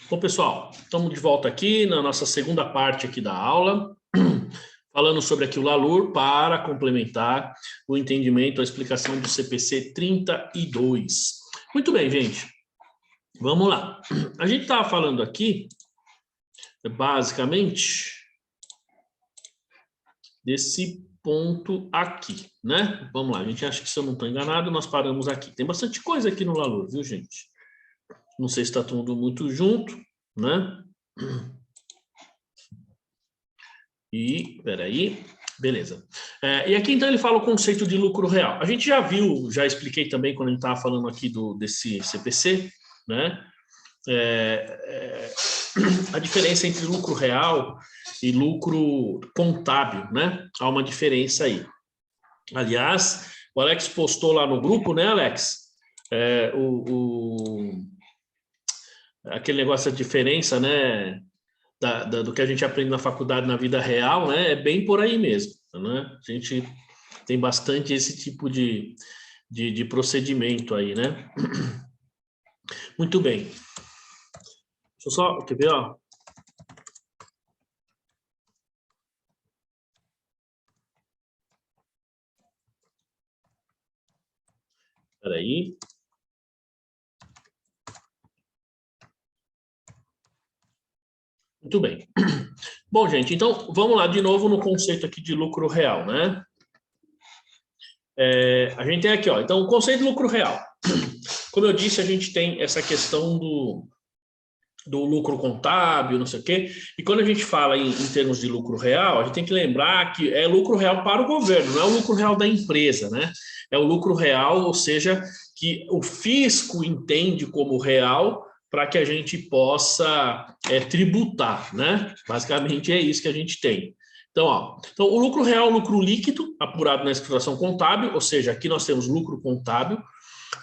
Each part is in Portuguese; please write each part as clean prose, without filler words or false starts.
Bom, pessoal, estamos de volta aqui na nossa segunda parte aqui da aula, falando sobre aqui o LALUR para complementar o entendimento, a explicação do CPC 32. Muito bem, gente. Vamos lá. A gente estava falando aqui, basicamente, desse ponto aqui, né? Vamos lá, a gente acha que se eu não estou enganado, nós paramos aqui. Tem bastante coisa aqui no LALUR, viu, gente? Não sei se está tudo muito junto, né? E, peraí, beleza. E aqui, então, ele fala o conceito de lucro real. A gente já viu, já expliquei também quando a gente estava falando aqui desse CPC, né? A diferença entre lucro real e lucro contábil, né? Há uma diferença aí. Aliás, o Alex postou lá no grupo, né, Alex? Aquele negócio da diferença, né? Do que a gente aprende na faculdade, na vida real, né? É bem por aí mesmo, né? A gente tem bastante esse tipo de procedimento aí, né? Muito bem. Deixa eu só, quer ver, ó? Espera aí. Muito bem. Bom, gente, então vamos lá de novo no conceito aqui de lucro real, né? A gente tem aqui, ó, então o conceito de lucro real. Como eu disse, a gente tem essa questão do lucro contábil, não sei o quê, e quando a gente fala em termos de lucro real, a gente tem que lembrar que é lucro real para o governo, não é o lucro real da empresa, né? É o lucro real, ou seja, que o fisco entende como real para que a gente possa tributar, né? Basicamente é isso que a gente tem. Então, o lucro real é o lucro líquido, apurado na escrituração contábil, ou seja, aqui nós temos lucro contábil,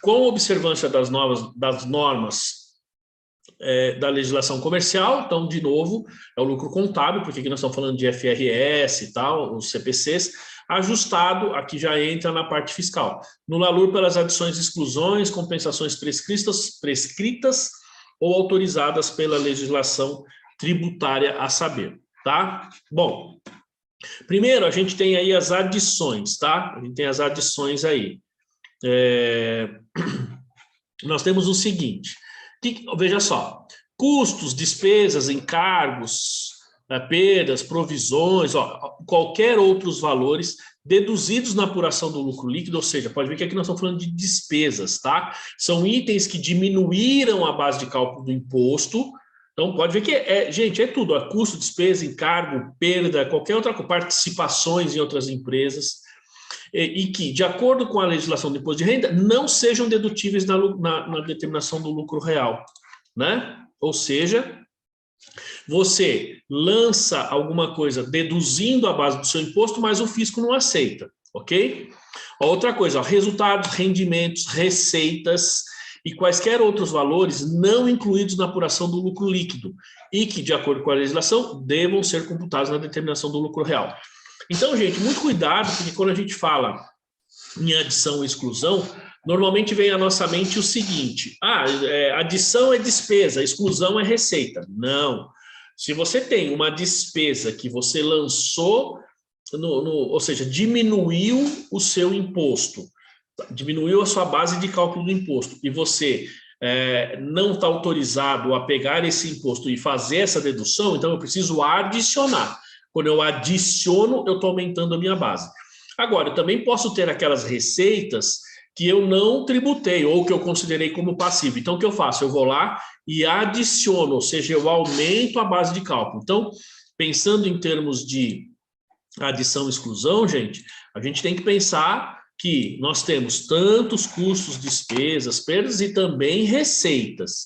com observância das normas da legislação comercial. Então, de novo, é o lucro contábil, porque aqui nós estamos falando de FRS e tal, os CPCs, ajustado, aqui já entra na parte fiscal. No LALUR, pelas adições e exclusões, compensações prescritas ou autorizadas pela legislação tributária a saber, tá? Bom, primeiro a gente tem aí as adições, tá? A gente tem as adições aí. Nós temos o seguinte, veja só, custos, despesas, encargos, perdas, provisões, qualquer outros valores deduzidos na apuração do lucro líquido, ou seja, pode ver que aqui nós estamos falando de despesas, tá? São itens que diminuíram a base de cálculo do imposto. Então, pode ver que, gente, é tudo, custo, despesa, encargo, perda, qualquer outra participações em outras empresas, e que, de acordo com a legislação do imposto de renda, não sejam dedutíveis na determinação do lucro real, né? Ou seja, você lança alguma coisa deduzindo a base do seu imposto, mas o fisco não aceita, ok? Outra coisa, resultados, rendimentos, receitas e quaisquer outros valores não incluídos na apuração do lucro líquido e que, de acordo com a legislação, devam ser computados na determinação do lucro real. Então, gente, muito cuidado, porque quando a gente fala em adição ou exclusão, normalmente vem à nossa mente o seguinte: adição é despesa, exclusão é receita. Não. Se você tem uma despesa que você lançou, ou seja, diminuiu o seu imposto, diminuiu a sua base de cálculo do imposto, e você não está autorizado a pegar esse imposto e fazer essa dedução, então eu preciso adicionar. Quando eu adiciono, eu estou aumentando a minha base. Agora, eu também posso ter aquelas receitas que eu não tributei ou que eu considerei como passivo. Então, o que eu faço? Eu vou lá e adiciono, ou seja, eu aumento a base de cálculo. Então, pensando em termos de adição e exclusão, gente, a gente tem que pensar que nós temos tantos custos, despesas, perdas e também receitas.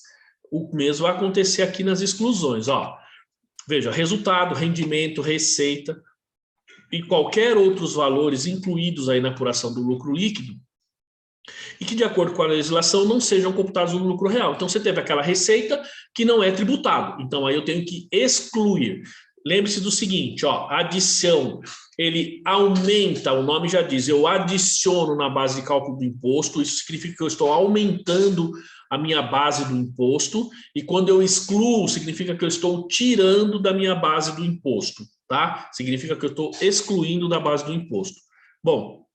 O mesmo vai acontecer aqui nas exclusões, Veja, resultado, rendimento, receita e qualquer outros valores incluídos aí na apuração do lucro líquido e que, de acordo com a legislação, não sejam computados no lucro real. Então, você teve aquela receita que não é tributado. Então, aí eu tenho que excluir. Lembre-se do seguinte, adição, ele aumenta, o nome já diz, eu adiciono na base de cálculo do imposto, isso significa que eu estou aumentando a minha base do imposto, e quando eu excluo, significa que eu estou tirando da minha base do imposto, tá? Significa que eu estou excluindo da base do imposto. Bom,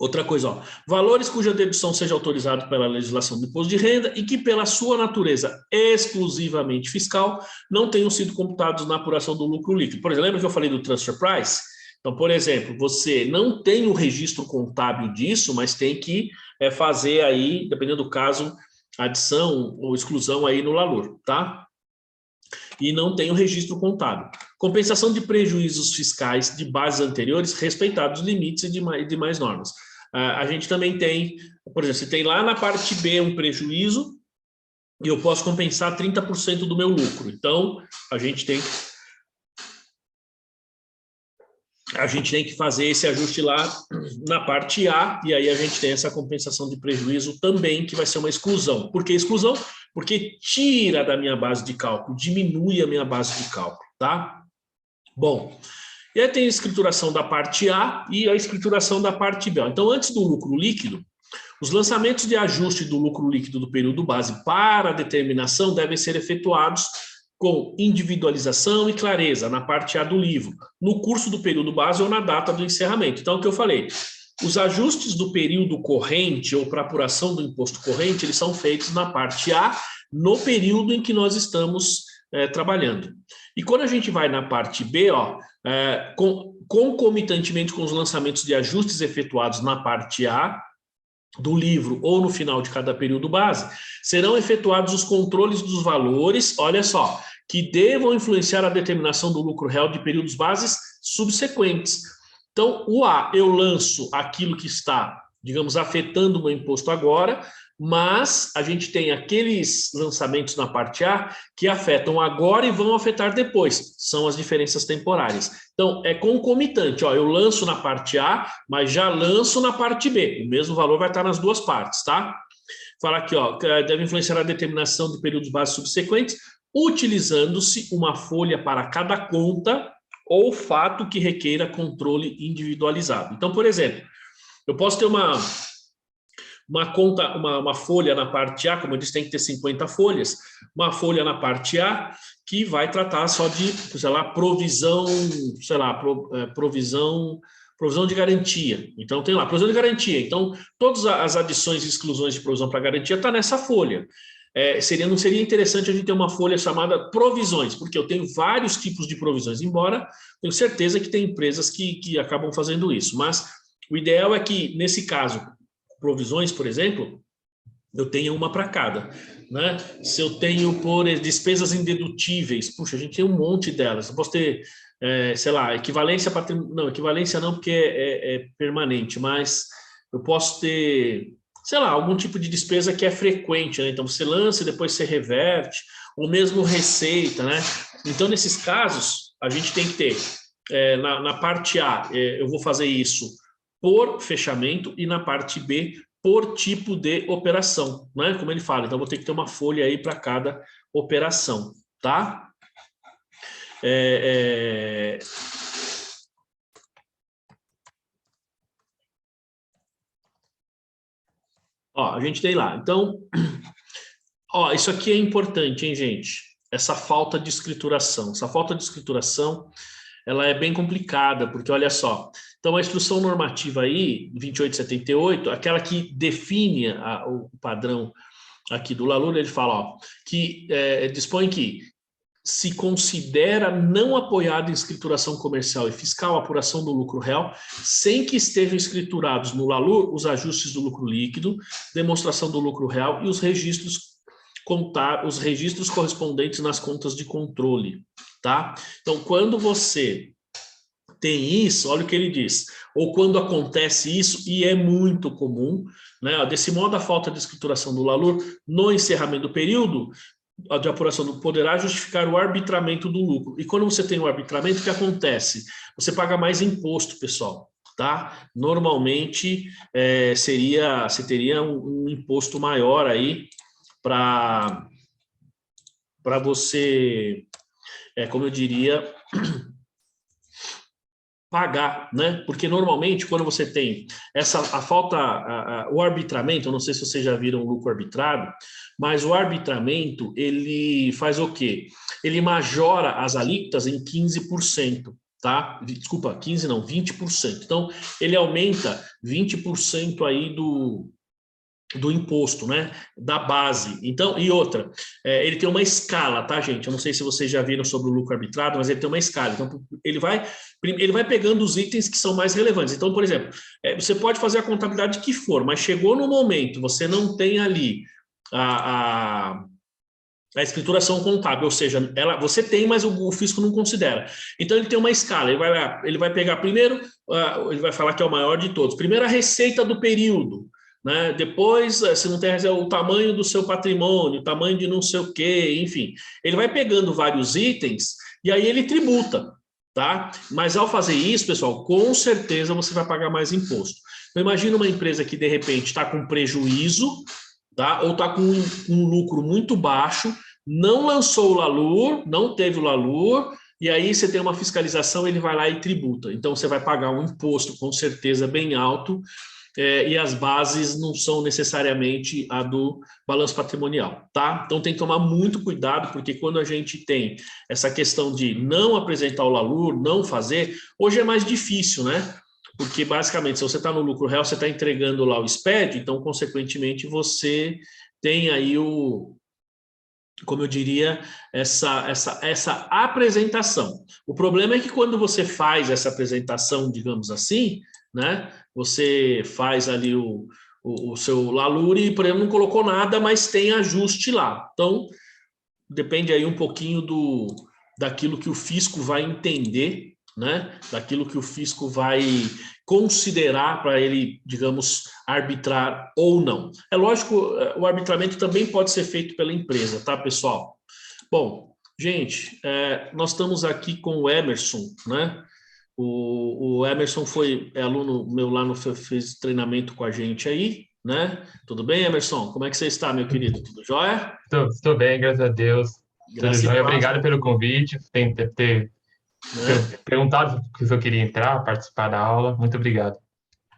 outra coisa, ó, valores cuja dedução seja autorizada pela legislação do imposto de renda e que, pela sua natureza exclusivamente fiscal, não tenham sido computados na apuração do lucro líquido. Por exemplo, lembra que eu falei do transfer price? Então, por exemplo, você não tem o registro contábil disso, mas tem que fazer aí, dependendo do caso, adição ou exclusão aí no LALUR, tá? E não tem o registro contábil. Compensação de prejuízos fiscais de bases anteriores, respeitados os limites e demais normas. A gente também tem, por exemplo, se tem lá na parte B um prejuízo, e eu posso compensar 30% do meu lucro. Então, a gente tem que fazer esse ajuste lá na parte A, e aí a gente tem essa compensação de prejuízo também, que vai ser uma exclusão. Por que exclusão? Porque tira da minha base de cálculo, diminui a minha base de cálculo, tá? Bom, e aí tem a escrituração da parte A e a escrituração da parte B. Então, antes do lucro líquido, os lançamentos de ajuste do lucro líquido do período base para a determinação devem ser efetuados com individualização e clareza na parte A do livro, no curso do período base ou na data do encerramento. Então, o que eu falei, os ajustes do período corrente ou para apuração do imposto corrente, eles são feitos na parte A, no período em que nós estamos trabalhando. E quando a gente vai na parte B, ó, concomitantemente com os lançamentos de ajustes efetuados na parte A do livro ou no final de cada período base, serão efetuados os controles dos valores, olha só, que devam influenciar a determinação do lucro real de períodos bases subsequentes. Então, o A, eu lanço aquilo que está, digamos, afetando o meu imposto agora, mas a gente tem aqueles lançamentos na parte A que afetam agora e vão afetar depois, são as diferenças temporárias. Então, é concomitante, ó, eu lanço na parte A, mas já lanço na parte B, o mesmo valor vai estar nas duas partes, tá? Fala aqui, ó, deve influenciar a determinação de períodos base subsequentes, utilizando-se uma folha para cada conta ou fato que requeira controle individualizado. Então, por exemplo, eu posso ter uma conta, uma folha na parte A, como eu disse, tem que ter 50 folhas, uma folha na parte A que vai tratar só de, sei lá, provisão, sei lá, provisão de garantia. Então, tem lá, provisão de garantia. Então, todas as adições e exclusões de provisão para garantia está nessa folha. Não seria interessante a gente ter uma folha chamada provisões, porque eu tenho vários tipos de provisões, embora tenho certeza que tem empresas que acabam fazendo isso, mas o ideal é que, nesse caso, provisões, por exemplo, eu tenha uma para cada, né? Se eu tenho, por despesas indedutíveis, puxa, a gente tem um monte delas. Eu posso ter, sei lá, equivalência patrimonial, não, equivalência não, porque é permanente, mas eu posso ter, sei lá, algum tipo de despesa que é frequente, né? Então você lança e depois você reverte, ou mesmo receita, né? Então, nesses casos, a gente tem que ter, na parte A, eu vou fazer isso por fechamento e na parte B por tipo de operação, né? Como ele fala, então vou ter que ter uma folha aí para cada operação, tá? Ó, a gente tem lá. Então, ó, isso aqui é importante, hein, gente? Essa falta de escrituração. Essa falta de escrituração, ela é bem complicada, porque olha só. Então, a instrução normativa aí, 2878, aquela que define o padrão aqui do LALUR, ele fala, ó, que dispõe que se considera não apoiado em escrituração comercial e fiscal a apuração do lucro real, sem que estejam escriturados no LALUR os ajustes do lucro líquido, demonstração do lucro real e os registros correspondentes nas contas de controle, tá? Então, quando você tem isso, olha o que ele diz, ou quando acontece isso, e é muito comum, né? Desse modo, a falta de escrituração do LALUR no encerramento do período de apuração poderá justificar o arbitramento do lucro. E quando você tem o arbitramento, o que acontece? Você paga mais imposto, pessoal, tá? Normalmente, você teria um imposto maior aí para você, como eu diria, pagar, né? Porque normalmente quando você tem o arbitramento, eu não sei se vocês já viram o lucro arbitrado, mas o arbitramento, ele faz o quê? Ele majora as alíquotas em 15%, tá? Desculpa, 15 não, 20%. Então, ele aumenta 20% aí do imposto, né? Da base. Então, e outra, ele tem uma escala, tá, gente? Eu não sei se vocês já viram sobre o lucro arbitrado, mas ele tem uma escala. Então, ele vai pegando os itens que são mais relevantes. Então, por exemplo, você pode fazer a contabilidade que for, mas chegou no momento, você não tem ali a escrituração contábil, ou seja, você tem, mas o fisco não considera. Então, ele tem uma escala, ele vai pegar primeiro, ele vai falar que é o maior de todos. Primeiro, a receita do período, né? Depois, se não tem o tamanho do seu patrimônio, o tamanho de não sei o quê, enfim. Ele vai pegando vários itens e aí ele tributa, tá? Mas ao fazer isso, pessoal, com certeza você vai pagar mais imposto. Então, imagina uma empresa que, de repente, está com prejuízo, tá? Ou está com um lucro muito baixo, não lançou o LALUR, não teve o LALUR, e aí você tem uma fiscalização, ele vai lá e tributa. Então, você vai pagar um imposto, com certeza, bem alto, e as bases não são necessariamente a do balanço patrimonial, tá? Então, tem que tomar muito cuidado, porque quando a gente tem essa questão de não apresentar o LALUR, não fazer, hoje é mais difícil, né? Porque, basicamente, se você está no lucro real, você está entregando lá o SPED, então, consequentemente, você tem aí como eu diria, essa apresentação. O problema é que quando você faz essa apresentação, digamos assim, né, você faz ali o seu LALUR e, por exemplo, não colocou nada, mas tem ajuste lá. Então, depende aí um pouquinho daquilo que o fisco vai entender, né? Daquilo que o fisco vai considerar para ele, digamos, arbitrar ou não. É lógico, o arbitramento também pode ser feito pela empresa, tá, pessoal? Bom, gente, nós estamos aqui com o Emerson, né? O Emerson foi aluno meu lá fez treinamento com a gente aí, né? Tudo bem, Emerson? Como é que você está, meu querido? Tudo jóia? Estou bem, graças a Deus. Tudo Graça e jóia. paz, Obrigado meu pelo querido, convite, ter né? perguntado se eu queria entrar, participar da aula. Muito obrigado.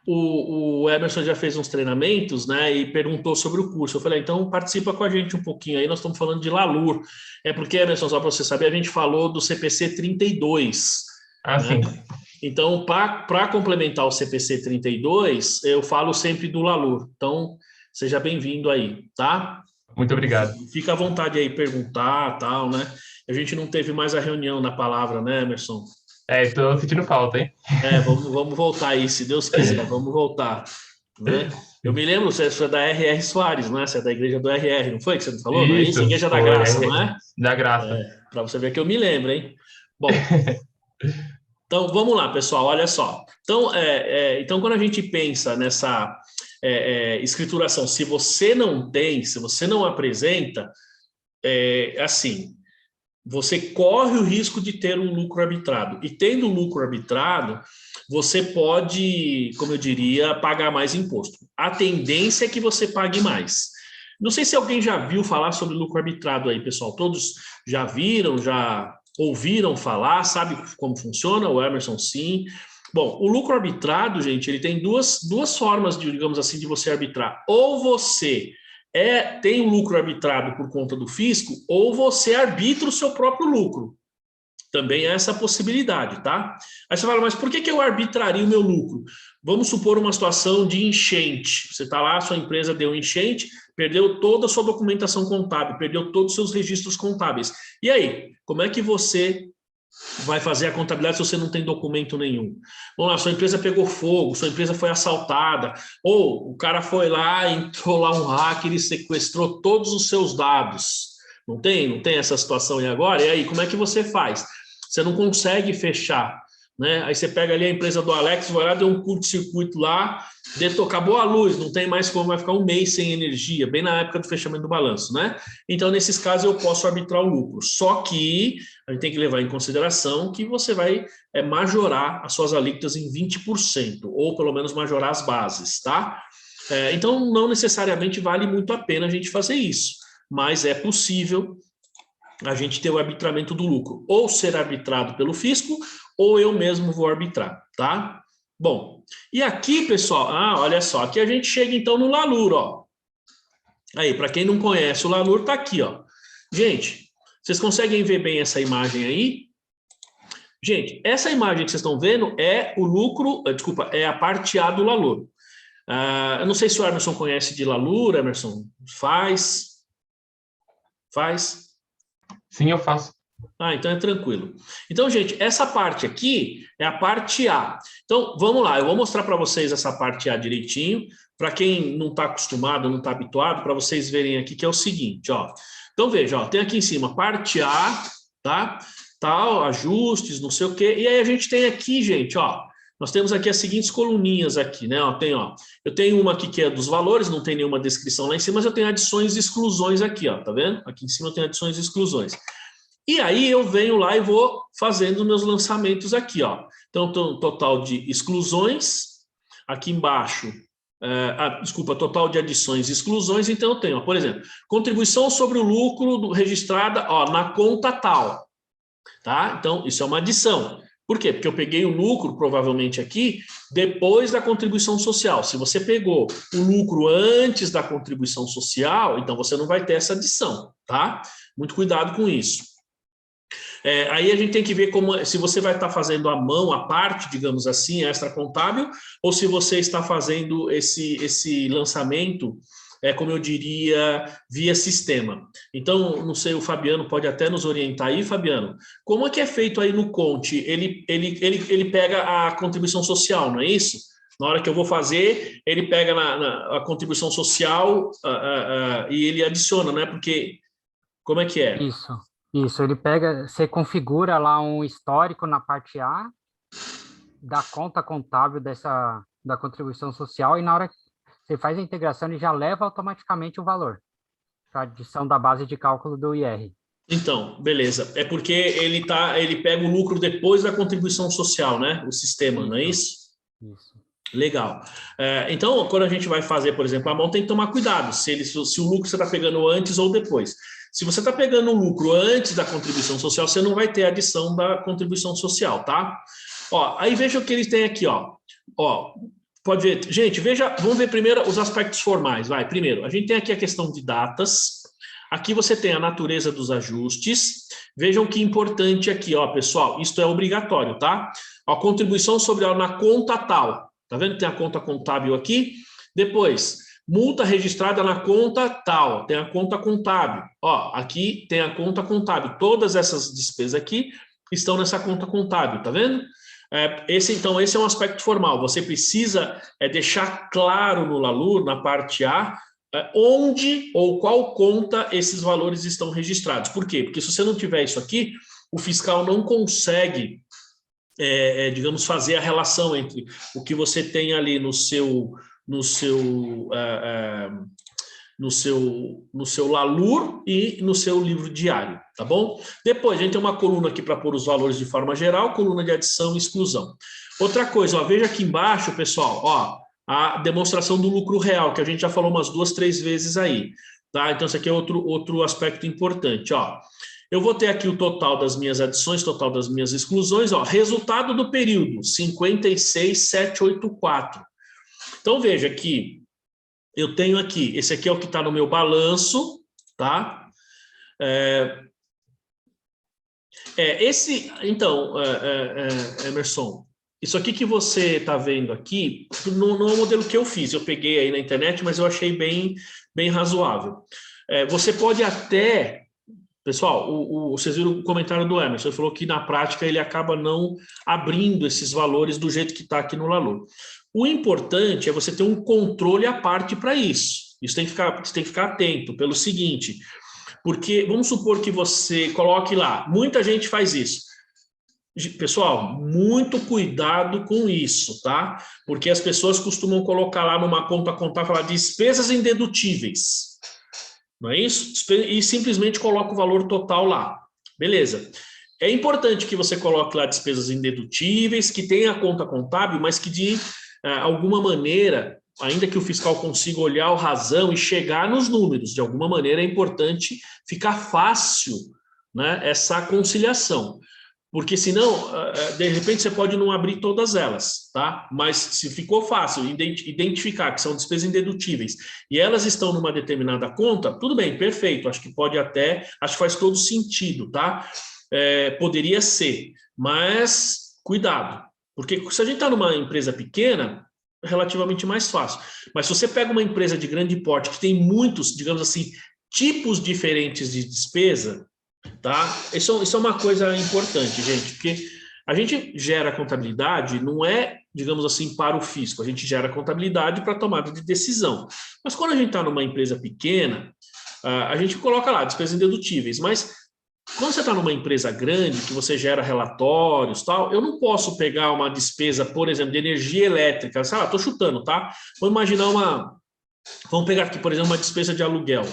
O Emerson já fez uns treinamentos, né, e perguntou sobre o curso. Eu falei, então participa com a gente um pouquinho aí, nós estamos falando de LALUR. É porque, Emerson, só para você saber, a gente falou do CPC 32, Ah, né? sim. Então, para complementar o CPC 32, eu falo sempre do LALUR. Então, seja bem-vindo aí, tá? Muito obrigado. Fica à vontade aí, perguntar, tal, né? A gente não teve mais a reunião na palavra, né, Emerson? Estou sentindo falta, hein? Vamos voltar aí, se Deus quiser, vamos voltar, né? Eu me lembro, você é da R.R. Soares, não é? Você é da igreja do R.R., não foi que você me falou? Não é isso? Isso, Igreja da foi Graça, não é? da graça. Para você ver que eu me lembro, hein? Bom, então vamos lá, pessoal, olha só. Então, então quando a gente pensa nessa escrituração, se você não tem, se você não apresenta, assim, você corre o risco de ter um lucro arbitrado. E tendo um lucro arbitrado, você pode, como eu diria, pagar mais imposto. A tendência é que você pague mais. Não sei se alguém já viu falar sobre lucro arbitrado aí, pessoal. Todos já viram, já ouviram falar, sabe como funciona? O Emerson, sim. Bom, o lucro arbitrado, gente, ele tem duas formas, digamos assim, de você arbitrar. Ou você tem o lucro arbitrado por conta do fisco, ou você arbitra o seu próprio lucro. Também há essa possibilidade, tá? Aí você fala, mas por que eu arbitraria o meu lucro? Vamos supor uma situação de enchente. Você está lá, sua empresa deu enchente, perdeu toda a sua documentação contábil, perdeu todos os seus registros contábeis. E aí, como é que você vai fazer a contabilidade se você não tem documento nenhum? Vamos lá, sua empresa pegou fogo, sua empresa foi assaltada, ou o cara foi lá, entrou lá um hacker e sequestrou todos os seus dados. Não tem essa situação aí agora? E aí, como é que você faz? Você não consegue fechar, né? Aí você pega ali a empresa do Alex, vai lá, deu um curto-circuito lá, acabou a luz, não tem mais como, vai ficar um mês sem energia, bem na época do fechamento do balanço, né? Então, nesses casos, eu posso arbitrar o lucro. Só que a gente tem que levar em consideração que você vai majorar as suas alíquotas em 20%, ou pelo menos majorar as bases, tá? Então, não necessariamente vale muito a pena a gente fazer isso, mas é possível a gente ter o arbitramento do lucro, ou ser arbitrado pelo fisco, ou eu mesmo vou arbitrar, tá? Bom, e aqui, pessoal, olha só, aqui a gente chega então no LaLure, ó. Aí, para quem não conhece, o LaLure tá aqui, ó. Gente, vocês conseguem ver bem essa imagem aí? Gente, essa imagem que vocês estão vendo é o lucro, desculpa, é a parte A do LaLure. Eu não sei se o Emerson conhece de LaLure, Emerson. Faz? Faz? Sim, eu faço. Então é tranquilo. Então, gente, essa parte aqui é a parte A. Então, vamos lá, eu vou mostrar para vocês essa parte A direitinho, para quem não está acostumado, não está habituado, para vocês verem aqui que é o seguinte, ó. Então, veja, ó, tem aqui em cima parte A, tá? Tal, ajustes, não sei o quê. E aí a gente tem aqui, gente, ó, nós temos aqui as seguintes coluninhas aqui, né? Ó, eu tenho uma aqui que é dos valores, não tem nenhuma descrição lá em cima, mas eu tenho adições e exclusões aqui, ó, tá vendo? Aqui em cima eu tenho adições e exclusões. E aí eu venho lá e vou fazendo meus lançamentos aqui, ó. Então, total de exclusões, aqui embaixo, desculpa, total de adições e exclusões, então eu tenho, ó, por exemplo, contribuição sobre o lucro registrada, ó, na conta tal, tá? Então, isso é uma adição. Por quê? Porque eu peguei o lucro, provavelmente aqui, depois da contribuição social. Se você pegou o lucro antes da contribuição social, então você não vai ter essa adição, tá? Muito cuidado com isso. Aí a gente tem que ver se você vai estar fazendo à mão a parte, digamos assim, extra contábil, ou se você está fazendo esse lançamento, como eu diria, via sistema. Então, não sei, o Fabiano pode até nos orientar aí, Fabiano. Como é que é feito aí no Conte? Ele pega a contribuição social, não é isso? Na hora que eu vou fazer, ele pega a contribuição social e ele adiciona, né? Porque, como é que é? Isso, ele pega, você configura lá um histórico na parte A da conta contábil da contribuição social e na hora que você faz a integração ele já leva automaticamente o valor para adição da base de cálculo do IR. Então, beleza. É porque ele pega o lucro depois da contribuição social, né? O sistema, Isso. Não é isso? Isso. Legal. Então, quando a gente vai fazer, por exemplo, a mão, tem que tomar cuidado se o lucro você está pegando antes ou depois. Se você está pegando o lucro antes da contribuição social, você não vai ter adição da contribuição social, tá? Ó, aí veja o que eles têm aqui, ó. Ó, pode ver. Gente, vamos ver primeiro os aspectos formais. Vai, primeiro, a gente tem aqui a questão de datas. Aqui você tem a natureza dos ajustes. Vejam que importante aqui, ó, pessoal, isto é obrigatório, tá? A contribuição sobre na conta tal. Tá vendo que tem a conta contábil aqui? Depois, multa registrada na conta tal, tem a conta contábil. Ó, aqui tem a conta contábil. Todas essas despesas aqui estão nessa conta contábil, tá vendo? Esse é um aspecto formal. Você precisa deixar claro no LaLure, na parte A, onde ou qual conta esses valores estão registrados. Por quê? Porque se você não tiver isso aqui, o fiscal não consegue, digamos, fazer a relação entre o que você tem ali no seu LaLure e no seu livro diário, tá bom? Depois, a gente tem uma coluna aqui para pôr os valores de forma geral, coluna de adição e exclusão. Outra coisa, ó, veja aqui embaixo, pessoal, ó, a demonstração do lucro real, que a gente já falou umas 2, 3 vezes aí, tá? Então, isso aqui é outro aspecto importante, ó. Eu vou ter aqui o total das minhas adições, total das minhas exclusões, ó, resultado do período, 56.784. Então, veja que eu tenho aqui, esse aqui é o que está no meu balanço, tá? Emerson, isso aqui que você está vendo aqui, não é o modelo que eu fiz, eu peguei aí na internet, mas eu achei bem razoável. Você pode até... Pessoal, vocês viram o comentário do Emerson, ele falou que na prática ele acaba não abrindo esses valores do jeito que está aqui no LaLure. O importante é você ter um controle à parte para isso. Você tem que ficar atento pelo seguinte, porque vamos supor que você coloque lá, muita gente faz isso. Pessoal, muito cuidado com isso, tá? Porque as pessoas costumam colocar lá numa conta contábil, falar despesas indedutíveis. Não é isso? E simplesmente coloca o valor total lá. Beleza. É importante que você coloque lá despesas indedutíveis, que tenha a conta contábil, mas que de alguma maneira, ainda que o fiscal consiga olhar o razão e chegar nos números, de alguma maneira é importante ficar fácil, né, essa conciliação. Porque senão, de repente, você pode não abrir todas elas, tá? Mas se ficou fácil identificar que são despesas indedutíveis e elas estão numa determinada conta, tudo bem, perfeito. Acho que faz todo sentido, tá? Poderia ser, mas cuidado. Porque se a gente está numa empresa pequena, é relativamente mais fácil. Mas se você pega uma empresa de grande porte que tem muitos, digamos assim, tipos diferentes de despesa, tá? Isso é uma coisa importante, gente, porque a gente gera contabilidade, não é, digamos assim, para o fisco, a gente gera contabilidade para tomada de decisão. Mas quando a gente está numa empresa pequena, a gente coloca lá despesas indedutíveis, mas quando você está numa empresa grande, que você gera relatórios, tal, eu não posso pegar uma despesa, por exemplo, de energia elétrica, sei lá, estou chutando, tá? Vamos imaginar vamos pegar aqui, por exemplo, uma despesa de aluguel.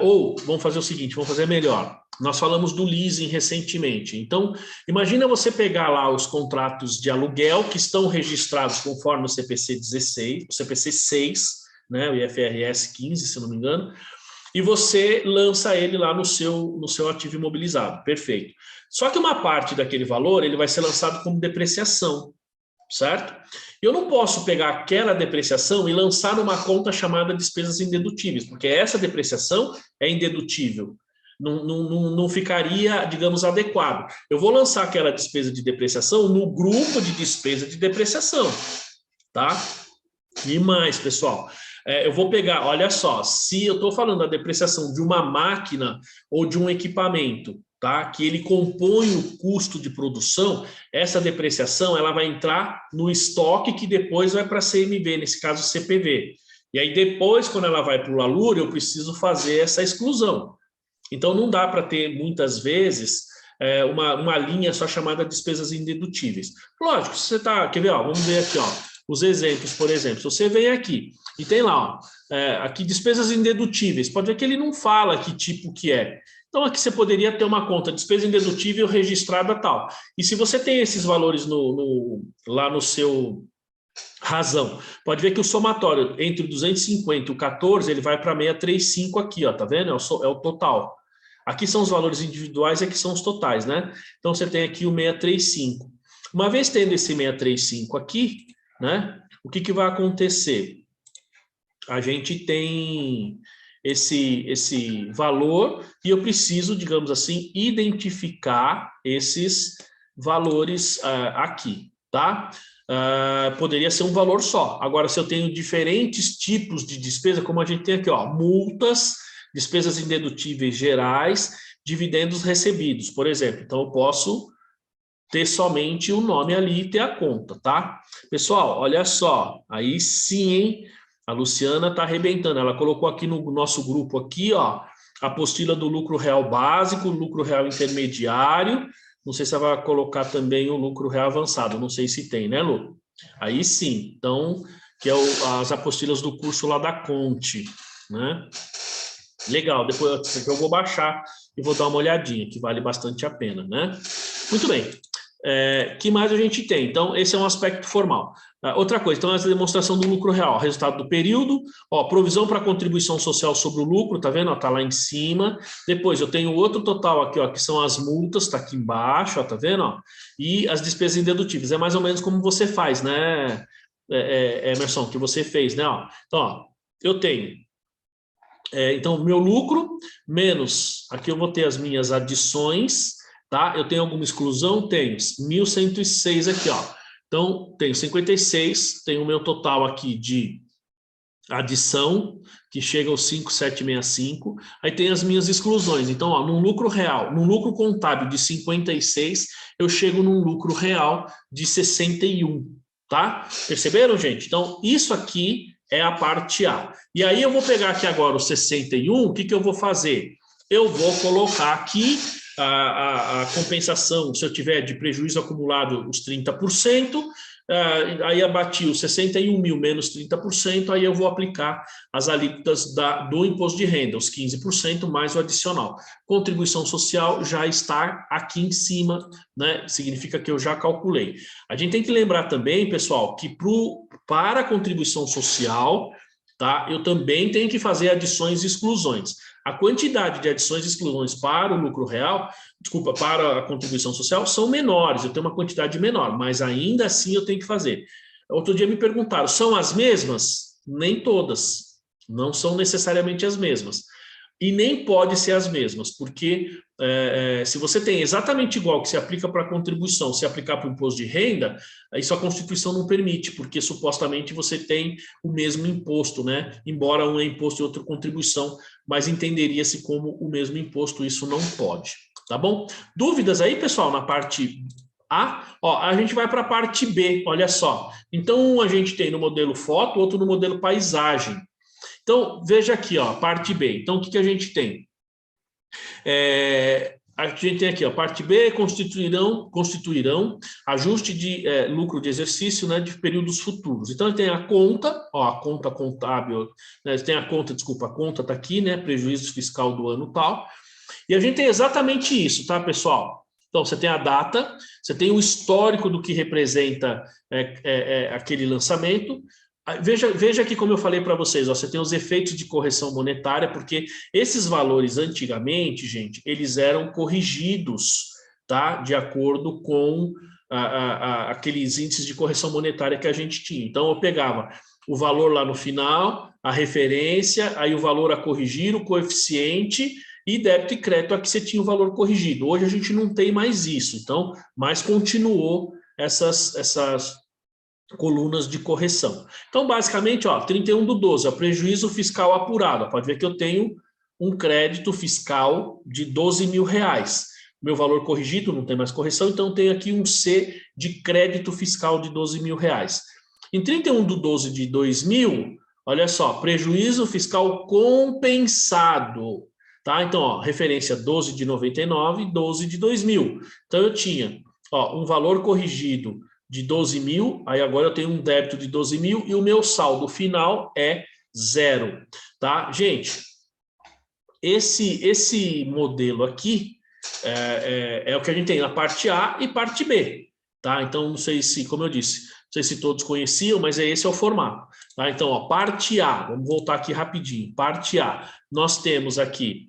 Ou vamos fazer o seguinte, vamos fazer melhor. Nós falamos do leasing recentemente. Então, imagina você pegar lá os contratos de aluguel que estão registrados conforme o CPC 16, o CPC 6, né, o IFRS 15, se não me engano, e você lança ele lá no seu ativo imobilizado. Perfeito. Só que uma parte daquele valor ele vai ser lançado como depreciação, certo? Eu não posso pegar aquela depreciação e lançar numa conta chamada despesas indedutíveis, porque essa depreciação é indedutível. Não ficaria, digamos, adequado. Eu vou lançar aquela despesa de depreciação no grupo de despesa de depreciação, tá? E mais, pessoal, eu vou pegar, olha só, se eu estou falando da depreciação de uma máquina ou de um equipamento, tá? Que ele compõe o custo de produção, essa depreciação ela vai entrar no estoque que depois vai para a CMV, nesse caso CPV. E aí depois, quando ela vai para o LALUR, eu preciso fazer essa exclusão. Então não dá para ter, muitas vezes, uma linha só chamada despesas indedutíveis. Lógico, se você está... Quer ver? Ó, vamos ver aqui, ó, os exemplos, por exemplo. Se você vem aqui e tem lá, ó, aqui despesas indedutíveis, pode ver que ele não fala que tipo que é. Então, aqui você poderia ter uma conta despesa indedutível registrada tal. E se você tem esses valores lá no seu razão, pode ver que o somatório entre o 250 e o 14, ele vai para 635 aqui, ó, tá vendo? É o total. Aqui são os valores individuais e aqui são os totais, né? Então, você tem aqui o 635. Uma vez tendo esse 635 aqui, né? O que vai acontecer? A gente tem esse valor e eu preciso, digamos assim, identificar esses valores aqui, tá? Poderia ser um valor só. Agora, se eu tenho diferentes tipos de despesa, como a gente tem aqui, ó, multas, despesas indedutíveis gerais, dividendos recebidos, por exemplo. Então, eu posso ter somente o nome ali e ter a conta, tá? Pessoal, olha só, aí sim, hein? A Luciana está arrebentando, ela colocou aqui no nosso grupo aqui, ó, a apostila do lucro real básico, lucro real intermediário, não sei se ela vai colocar também o lucro real avançado, não sei se tem, né, Lu? Aí sim, então, que é as apostilas do curso lá da Conte, né? Legal, depois eu vou baixar e vou dar uma olhadinha, que vale bastante a pena, né? Muito bem. Que mais a gente tem? Então, esse é um aspecto formal. Outra coisa, então, essa demonstração do lucro real, resultado do período, ó, provisão para contribuição social sobre o lucro, tá vendo? Ó, tá lá em cima. Depois eu tenho outro total aqui, ó, que são as multas, tá aqui embaixo, ó, tá vendo? Ó? E as despesas indedutíveis. É mais ou menos como você faz, né, Emerson, que você fez, né? Ó. Então, ó, eu tenho. Então, meu lucro menos, aqui eu vou ter as minhas adições, tá? Eu tenho alguma exclusão? Tenho 1.106 aqui, ó. Então, tenho 56, tenho o meu total aqui de adição, que chega aos 5.765, aí tem as minhas exclusões. Então, ó, num lucro real, num lucro contábil de 56, eu chego num lucro real de 61, tá? Perceberam, gente? Então, isso aqui é a parte A. E aí eu vou pegar aqui agora o 61, o que eu vou fazer? Eu vou colocar aqui a compensação, se eu tiver de prejuízo acumulado, os 30%, aí abati os 61 mil menos 30%, aí eu vou aplicar as alíquotas do imposto de renda, os 15% mais o adicional. Contribuição social já está aqui em cima, né? Significa que eu já calculei. A gente tem que lembrar também, pessoal, que para a contribuição social, tá? Eu também tenho que fazer adições e exclusões. a quantidade de adições e exclusões para o lucro real, desculpa, para a contribuição social, são menores, eu tenho uma quantidade menor, mas ainda assim eu tenho que fazer. Outro dia me perguntaram, são as mesmas? Nem todas, não são necessariamente as mesmas. E nem pode ser as mesmas, porque se você tem exatamente igual que se aplica para a contribuição, se aplicar para o imposto de renda, isso a Constituição não permite, porque supostamente você tem o mesmo imposto, né? Embora um é imposto e outro contribuição, mas entenderia-se como o mesmo imposto, isso não pode, tá bom? Dúvidas aí, pessoal, na parte A? Ó, a gente vai para a parte B, olha só. Então, a gente tem no modelo foto, outro no modelo paisagem. Então, veja aqui, ó, parte B. Então, o que a gente tem? A gente tem aqui, ó, parte B, constituirão ajuste de lucro de exercício, né, de períodos futuros. Então, tem a conta, ó, a conta contábil, né, tem a conta está aqui, né, prejuízo fiscal do ano tal. E a gente tem exatamente isso, tá, pessoal? Então, você tem a data, você tem o histórico do que representa aquele lançamento. Veja aqui como eu falei para vocês, ó, você tem os efeitos de correção monetária, porque esses valores antigamente, gente, eles eram corrigidos, tá? De acordo com aqueles índices de correção monetária que a gente tinha. Então, eu pegava o valor lá no final, a referência, aí o valor a corrigir, o coeficiente e débito e crédito, aqui você tinha o valor corrigido. Hoje a gente não tem mais isso, então, mas continuou essas colunas de correção. Então, basicamente, ó, 31/12, é o prejuízo fiscal apurado. Pode ver que eu tenho um crédito fiscal de R$ 12.000. Meu valor corrigido, não tem mais correção, então tenho aqui um C de crédito fiscal de R$ 12.000. Em 31/12 de 2000, olha só, prejuízo fiscal compensado. Tá? Então, ó, referência 12 de 99 e 12 de 2000. Então, eu tinha um valor corrigido de 12.000, aí agora eu tenho um débito de 12.000 e o meu saldo final é 0. Tá? Gente, esse modelo aqui é o que a gente tem na parte A e parte B. Tá? Então, não sei se, como eu disse, não sei se todos conheciam, mas esse é o formato. Tá? Então, ó, parte A, vamos voltar aqui rapidinho. Parte A, nós temos aqui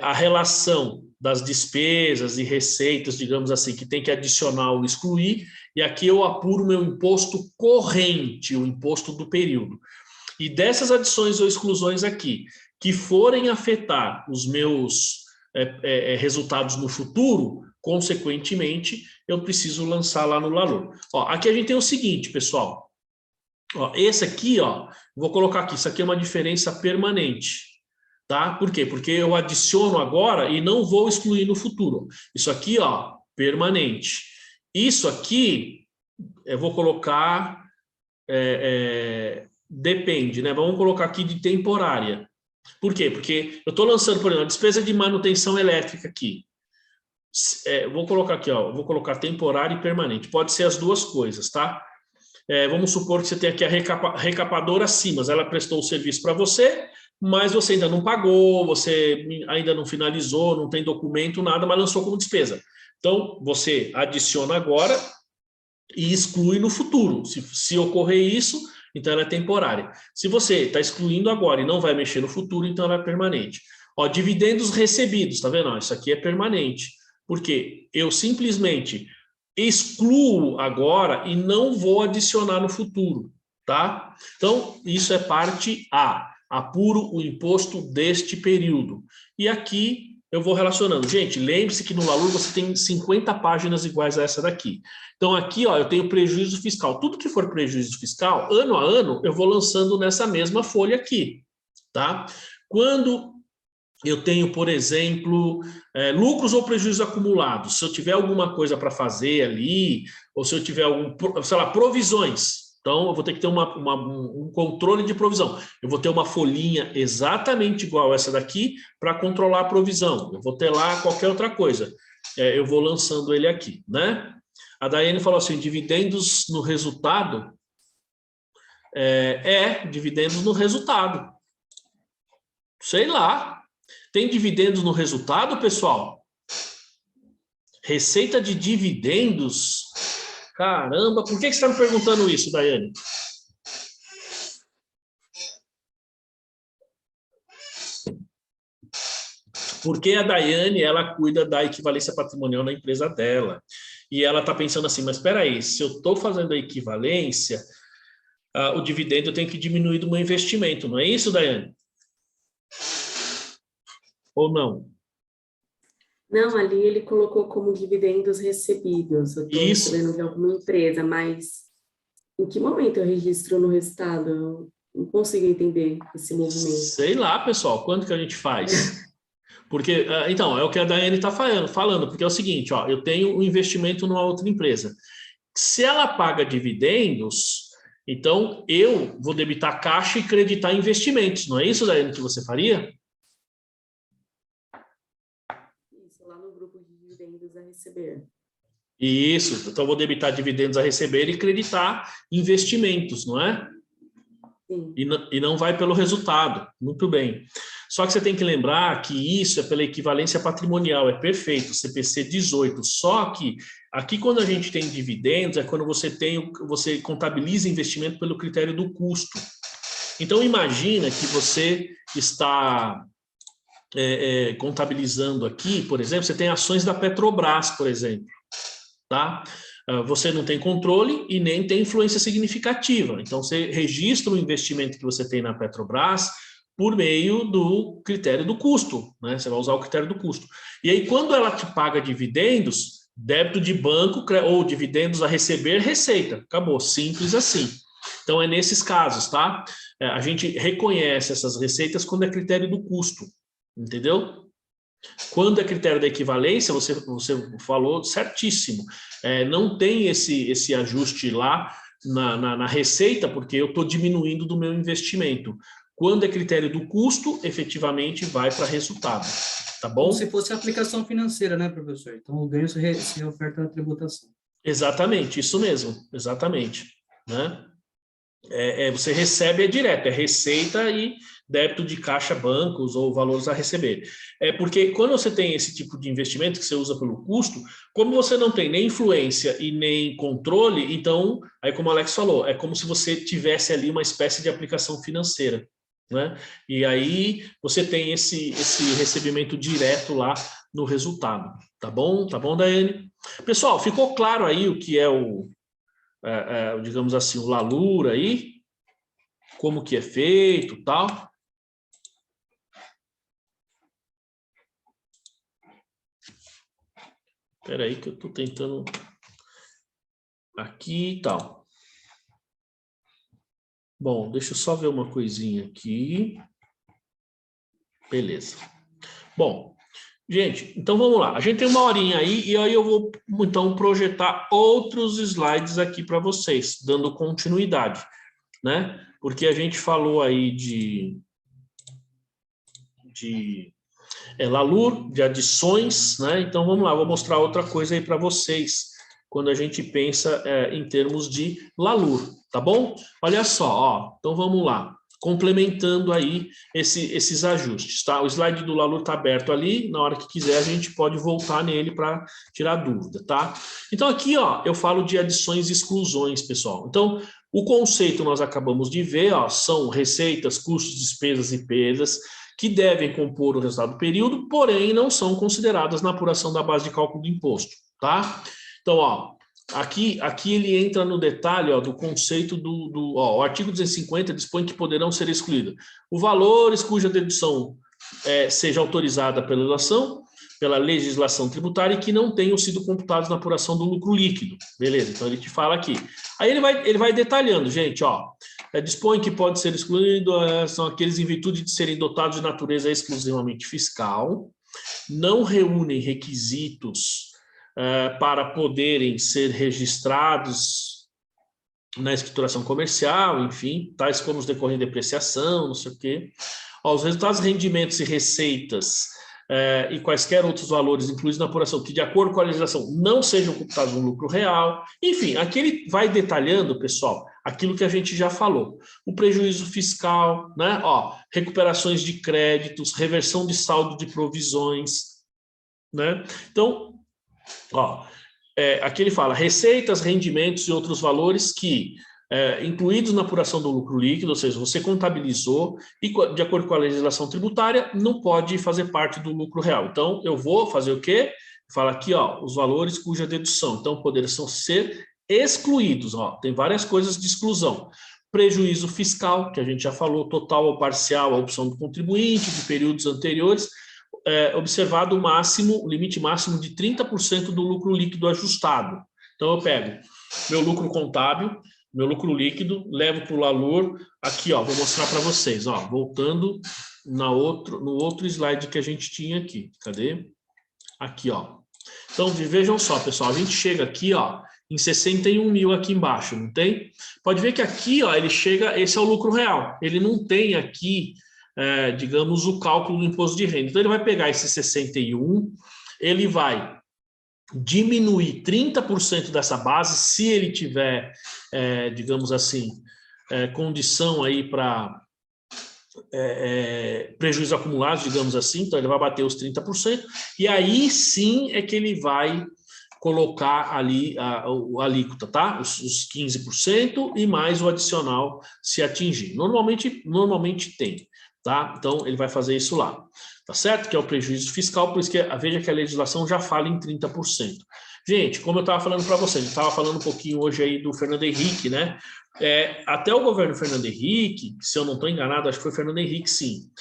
a relação das despesas e receitas, digamos assim, que tem que adicionar ou excluir, e aqui eu apuro o meu imposto corrente, o imposto do período. E dessas adições ou exclusões aqui, que forem afetar os meus resultados no futuro, consequentemente, eu preciso lançar lá no valor. Ó, aqui a gente tem o seguinte, pessoal. Ó, esse aqui, ó, vou colocar aqui, isso aqui é uma diferença permanente. Tá? Por quê? Porque eu adiciono agora e não vou excluir no futuro. Isso aqui, ó, permanente. Isso aqui, eu vou colocar, depende, né? Vamos colocar aqui de temporária. Por quê? Porque eu estou lançando, por exemplo, a despesa de manutenção elétrica aqui. Vou colocar aqui, ó, vou colocar temporária e permanente. Pode ser as duas coisas, tá? Vamos supor que você tem aqui a recapadora Simas, ela prestou o serviço para você, mas você ainda não pagou, você ainda não finalizou, não tem documento, nada, mas lançou como despesa. Então, você adiciona agora e exclui no futuro. Se ocorrer isso, então ela é temporária. Se você está excluindo agora e não vai mexer no futuro, então ela é permanente. Ó, dividendos recebidos, tá vendo? Ó, isso aqui é permanente. Porque eu simplesmente excluo agora e não vou adicionar no futuro, tá? Então, isso é parte A. Apuro o imposto deste período. E aqui eu vou relacionando. Gente, lembre-se que no valor você tem 50 páginas iguais a essa daqui. Então, aqui, ó, eu tenho prejuízo fiscal. Tudo que for prejuízo fiscal, ano a ano, eu vou lançando nessa mesma folha aqui, tá? Quando eu tenho, por exemplo, lucros ou prejuízos acumulados. Se eu tiver alguma coisa para fazer ali, ou se eu tiver sei lá, provisões. Então, eu vou ter que ter um controle de provisão. Eu vou ter uma folhinha exatamente igual essa daqui para controlar a provisão. Eu vou ter lá qualquer outra coisa. Eu vou lançando ele aqui, né? A Daiane falou assim, dividendos no resultado. Dividendos no resultado. Sei lá. Tem dividendos no resultado, pessoal? Receita de dividendos? Caramba, por que você está me perguntando isso, Daiane? Porque a Daiane, ela cuida da equivalência patrimonial na empresa dela. E ela está pensando assim, mas espera aí, se eu estou fazendo a equivalência, o dividendo eu tenho que diminuir do meu investimento, não é isso, Daiane? Ou não? Não, ali ele colocou como dividendos recebidos. Eu estou Isso. recebendo de alguma empresa, mas em que momento eu registro no resultado? Eu não consigo entender esse movimento. Sei lá, pessoal, quando que a gente faz? Porque, então, é o que a Daiane está falando, porque é o seguinte, ó, eu tenho um investimento numa outra empresa. Se ela paga dividendos, então eu vou debitar caixa e creditar investimentos, não é isso, Daiane, que você faria? Isso, lá no grupo de dividendos a receber. Isso, então eu vou debitar dividendos a receber e creditar investimentos, não é? Sim. E não vai pelo resultado. Muito bem. Só que você tem que lembrar que isso é pela equivalência patrimonial, é perfeito, CPC 18. Só que aqui quando a gente tem dividendos, é quando você contabiliza investimento pelo critério do custo. Então imagina que você está contabilizando aqui, por exemplo, você tem ações da Petrobras, por exemplo, tá? Você não tem controle e nem tem influência significativa. Então, você registra o investimento que você tem na Petrobras por meio do critério do custo, né? Você vai usar o critério do custo. E aí, quando ela te paga dividendos, débito de banco ou dividendos a receber, receita. Acabou, simples assim. Então, é nesses casos, tá? A gente reconhece essas receitas quando é critério do custo, entendeu? Quando é critério da equivalência, você falou certíssimo. Não tem esse ajuste lá na receita, porque eu estou diminuindo do meu investimento. Quando é critério do custo, efetivamente vai para resultado. Tá bom? Como se fosse aplicação financeira, né, professor? Então, o ganho se oferta na tributação. Exatamente, isso mesmo. Exatamente. Né? Você recebe direto, é receita e débito de caixa, bancos ou valores a receber. Porque quando você tem esse tipo de investimento que você usa pelo custo, como você não tem nem influência e nem controle, então, aí como o Alex falou, é como se você tivesse ali uma espécie de aplicação financeira, né? E aí você tem esse recebimento direto lá no resultado. Tá bom? Tá bom, Daiane? Pessoal, ficou claro aí o que é digamos assim, o LALUR aí, como que é feito, tal. Espera aí que eu estou tentando aqui e tal. Bom, deixa eu só ver uma coisinha aqui. Beleza. Bom, gente, então vamos lá. A gente tem uma horinha aí e aí eu vou, então, projetar outros slides aqui para vocês, dando continuidade, né? Porque a gente falou aí de LALUR, de adições, né? Então vamos lá, vou mostrar outra coisa aí para vocês, quando a gente pensa em termos de LALUR, tá bom? Olha só, ó, então vamos lá, complementando aí esses ajustes, tá? O slide do LALUR está aberto ali, na hora que quiser a gente pode voltar nele para tirar dúvida, tá? Então aqui, ó, eu falo de adições e exclusões, pessoal. Então, o conceito nós acabamos de ver, ó, são receitas, custos, despesas e perdas, que devem compor o resultado do período, porém não são consideradas na apuração da base de cálculo do imposto, tá? Então, ó, aqui ele entra no detalhe, ó, do conceito ó, o artigo 250 dispõe que poderão ser excluídos os valores cuja dedução seja autorizada pela legislação tributária e que não tenham sido computados na apuração do lucro líquido. Beleza, então ele te fala aqui. Aí ele vai detalhando, gente, ó. Dispõe que pode ser excluído, são aqueles em virtude de serem dotados de natureza exclusivamente fiscal, não reúnem requisitos para poderem ser registrados na escrituração comercial, enfim, tais como os decorrentes de depreciação, não sei o quê. Ó, os resultados, rendimentos e receitas e quaisquer outros valores incluídos na apuração que, de acordo com a legislação, não sejam computados no lucro real. Enfim, aqui ele vai detalhando, pessoal, aquilo que a gente já falou. O prejuízo fiscal, né? Ó, recuperações de créditos, reversão de saldo de provisões, né? Então, ó, aqui ele fala receitas, rendimentos e outros valores que incluídos na apuração do lucro líquido, ou seja, você contabilizou e, de acordo com a legislação tributária, não pode fazer parte do lucro real. Então, eu vou fazer o quê? Fala aqui, ó, os valores cuja dedução, então, poderão ser excluídos, ó, tem várias coisas de exclusão. Prejuízo fiscal, que a gente já falou, total ou parcial, a opção do contribuinte, de períodos anteriores, observado o limite máximo de 30% do lucro líquido ajustado. Então, eu pego meu lucro contábil, meu lucro líquido, levo para o LALUR, aqui, ó, vou mostrar para vocês, ó, voltando no outro slide que a gente tinha aqui. Cadê? Aqui, ó. Então, vejam só, pessoal, a gente chega aqui, ó, em 61 mil aqui embaixo, não tem? Pode ver que aqui, ó, ele chega, esse é o lucro real. Ele não tem aqui, digamos, o cálculo do imposto de renda. Então, ele vai pegar esse 61, ele vai diminuir 30% dessa base, se ele tiver, digamos assim, condição aí para prejuízo acumulado, digamos assim, então ele vai bater os 30%, e aí sim é que ele vai colocar ali a alíquota, tá? Os 15% e mais o adicional se atingir. Normalmente tem, tá? Então ele vai fazer isso lá, tá certo? Que é o prejuízo fiscal, por isso que veja que a legislação já fala em 30%. Gente, como eu estava falando para vocês, eu estava falando um pouquinho hoje aí do Fernando Henrique, né? Até o governo Fernando Henrique, se eu não estou enganado, acho que foi Fernando Henrique, sim.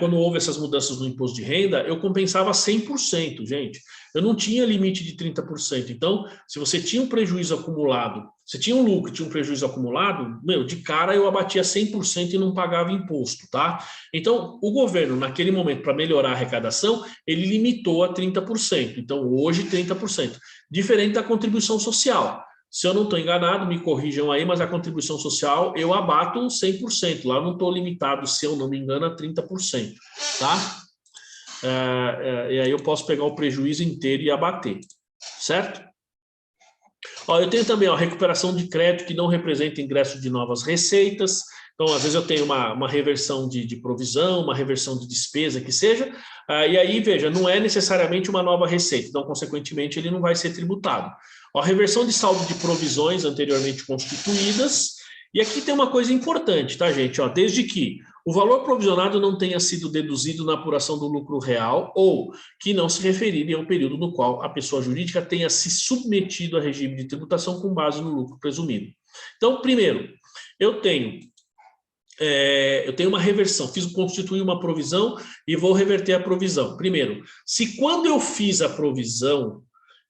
Quando houve essas mudanças no imposto de renda, eu compensava 100%, gente. Eu não tinha limite de 30%. Então, se você tinha um prejuízo acumulado, você tinha um lucro, tinha um prejuízo acumulado, de cara eu abatia 100% e não pagava imposto, tá? Então, o governo, naquele momento, para melhorar a arrecadação, ele limitou a 30%. Então, hoje, 30%. Diferente da contribuição social. Se eu não estou enganado, me corrijam aí, mas a contribuição social eu abato 100%. Lá eu não estou limitado, se eu não me engano, a 30%, tá? E aí eu posso pegar o prejuízo inteiro e abater, certo? Ó, eu tenho também a recuperação de crédito que não representa ingresso de novas receitas. Então, às vezes eu tenho uma reversão de provisão, uma reversão de despesa, que seja, e aí, veja, não é necessariamente uma nova receita, então, consequentemente, ele não vai ser tributado. Ó, reversão de saldo de provisões anteriormente constituídas, e aqui tem uma coisa importante, tá, gente? Ó, desde que o valor provisionado não tenha sido deduzido na apuração do lucro real ou que não se referirem ao período no qual a pessoa jurídica tenha se submetido a regime de tributação com base no lucro presumido. Então, primeiro, eu tenho uma reversão, constituir uma provisão e vou reverter a provisão. Primeiro, se quando eu fiz a provisão,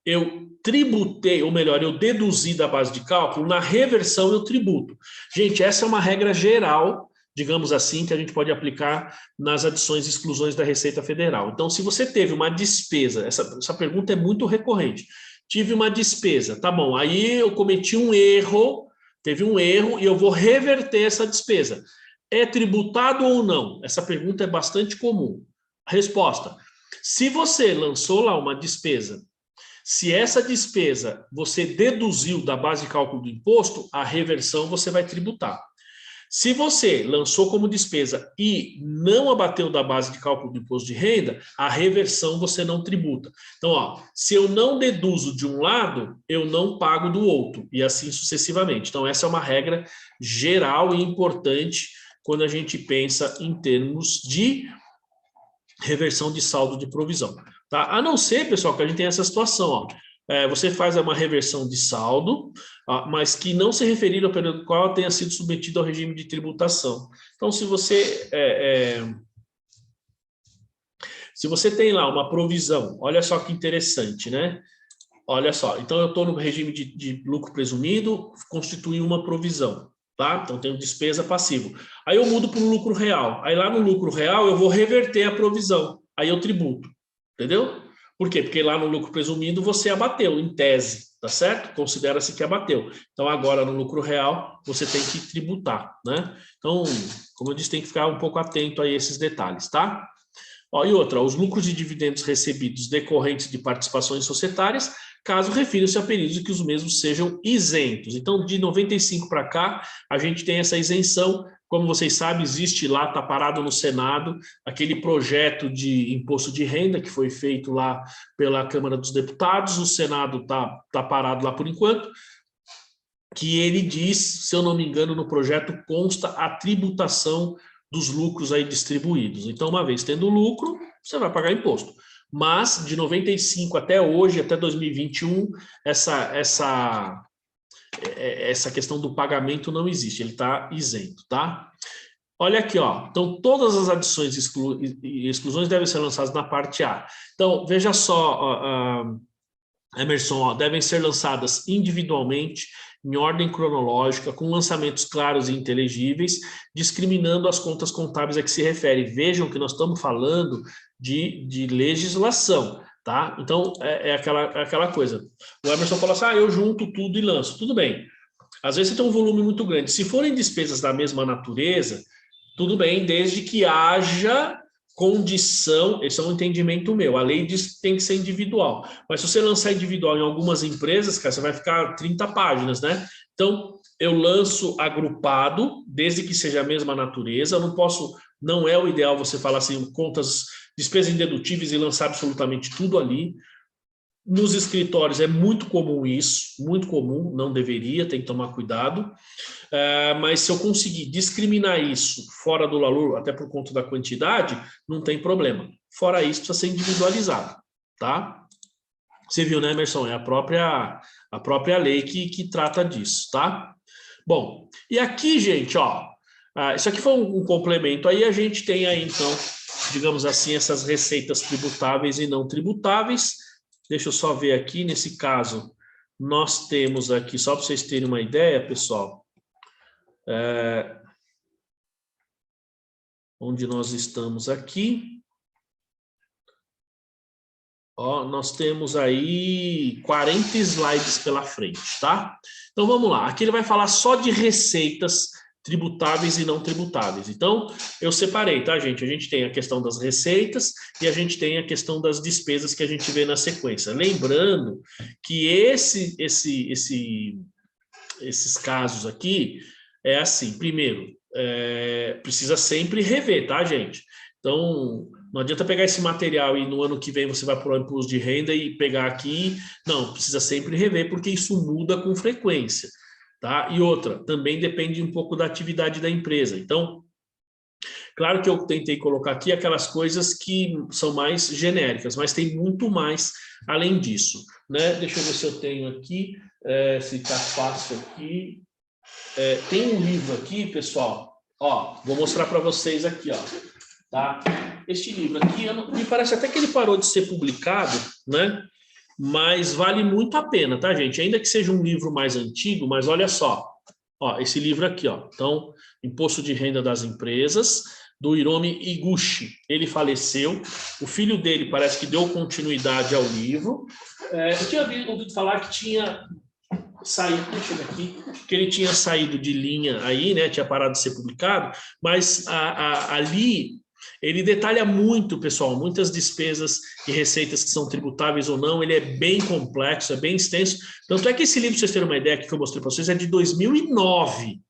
eu tributei, ou melhor, eu deduzi da base de cálculo, na reversão eu tributo. Gente, essa é uma regra geral, digamos assim, que a gente pode aplicar nas adições e exclusões da Receita Federal. Então, se você teve uma despesa, essa pergunta é muito recorrente, tive uma despesa, tá bom, aí eu cometi um erro, teve um erro e eu vou reverter essa despesa. É tributado ou não? Essa pergunta é bastante comum. A resposta: se você lançou lá uma despesa, se essa despesa você deduziu da base de cálculo do imposto, a reversão você vai tributar. Se você lançou como despesa e não abateu da base de cálculo do imposto de renda, a reversão você não tributa. Então, ó, se eu não deduzo de um lado, eu não pago do outro, e assim sucessivamente. Então, essa é uma regra geral e importante quando a gente pensa em termos de reversão de saldo de provisão. Tá? A não ser, pessoal, que a gente tem essa situação, ó. Você faz uma reversão de saldo, mas que não se referir ao período qual tenha sido submetido ao regime de tributação. Então, se você tem lá uma provisão, olha só que interessante, né? Olha só, então eu estou no regime de lucro presumido, constitui uma provisão, tá? Então tenho despesa passivo. Aí eu mudo para o lucro real. Aí lá no lucro real eu vou reverter a provisão. Aí eu tributo, entendeu? Por quê? Porque lá no lucro presumido você abateu, em tese, tá certo? Considera-se que abateu. Então, agora no lucro real, você tem que tributar, né? Então, como eu disse, tem que ficar um pouco atento a esses detalhes, tá? Ó, e outra, os lucros e dividendos recebidos decorrentes de participações societárias, caso refiram-se a períodos em que os mesmos sejam isentos. Então, de 95 para cá, a gente tem essa isenção. Como vocês sabem, existe lá, está parado no Senado, aquele projeto de imposto de renda que foi feito lá pela Câmara dos Deputados. O Senado está parado lá por enquanto. que ele diz, se eu não me engano, no projeto consta a tributação dos lucros aí distribuídos. Então, uma vez tendo lucro, você vai pagar imposto. Mas, de 95 até hoje, até 2021, essa questão do pagamento não existe, ele está isento, tá? Olha aqui, ó. Então, todas as adições e exclusões devem ser lançadas na parte A. Então, veja só, Emerson, ó, devem ser lançadas individualmente, em ordem cronológica, com lançamentos claros e inteligíveis, discriminando as contas contábeis a que se refere. Vejam que nós estamos falando de legislação, tá? Então, aquela coisa. O Emerson falou assim, eu junto tudo e lanço. Tudo bem. Às vezes você tem um volume muito grande. Se forem despesas da mesma natureza, tudo bem, desde que haja condição, esse é um entendimento meu, a lei diz que tem que ser individual, mas se você lançar individual em algumas empresas, cara, você vai ficar 30 páginas, né? Então, eu lanço agrupado, desde que seja a mesma natureza, não é o ideal você falar assim, contas, despesas indedutíveis e lançar absolutamente tudo ali. Nos escritórios é muito comum isso, muito comum, não deveria, tem que tomar cuidado. Mas se eu conseguir discriminar isso fora do valor, até por conta da quantidade, não tem problema. Fora isso, precisa ser individualizado, tá? Você viu, né, Emerson? É a própria lei que trata disso, tá? Bom, e aqui, gente, ó, isso aqui foi um complemento, aí a gente tem aí, então, digamos assim, essas receitas tributáveis e não tributáveis. Deixa eu só ver aqui, nesse caso, nós temos aqui, só para vocês terem uma ideia, pessoal, onde nós estamos aqui, ó, nós temos aí 40 slides pela frente, tá? Então, vamos lá, aqui ele vai falar só de receitas tributáveis e não tributáveis. Então, eu separei, tá, gente? A gente tem a questão das receitas e a gente tem a questão das despesas que a gente vê na sequência. Lembrando que esses casos aqui é assim, primeiro, precisa sempre rever, tá, gente? Então, não adianta pegar esse material e no ano que vem você vai para o imposto de renda e pegar aqui. Não, precisa sempre rever, porque isso muda com frequência. Tá? E outra, também depende um pouco da atividade da empresa. Então, claro que eu tentei colocar aqui aquelas coisas que são mais genéricas, mas tem muito mais além disso, né? Deixa eu ver se eu tenho aqui, se está fácil aqui. Tem um livro aqui, pessoal, ó, vou mostrar para vocês aqui, ó, tá? Este livro aqui, me parece até que ele parou de ser publicado, né? Mas vale muito a pena, tá, gente? Ainda que seja um livro mais antigo, mas olha só, ó, esse livro aqui, ó. Então, Imposto de Renda das Empresas, do Hiromi Iguchi. Ele faleceu, o filho dele parece que deu continuidade ao livro. Eu tinha ouvido falar que tinha saído, deixa eu ver aqui, que ele tinha saído de linha aí, né? Tinha parado de ser publicado, mas ali ele detalha muito, pessoal, muitas despesas e receitas que são tributáveis ou não. Ele é bem complexo, é bem extenso. Tanto é que esse livro, para vocês terem uma ideia, que eu mostrei para vocês, é de 2009.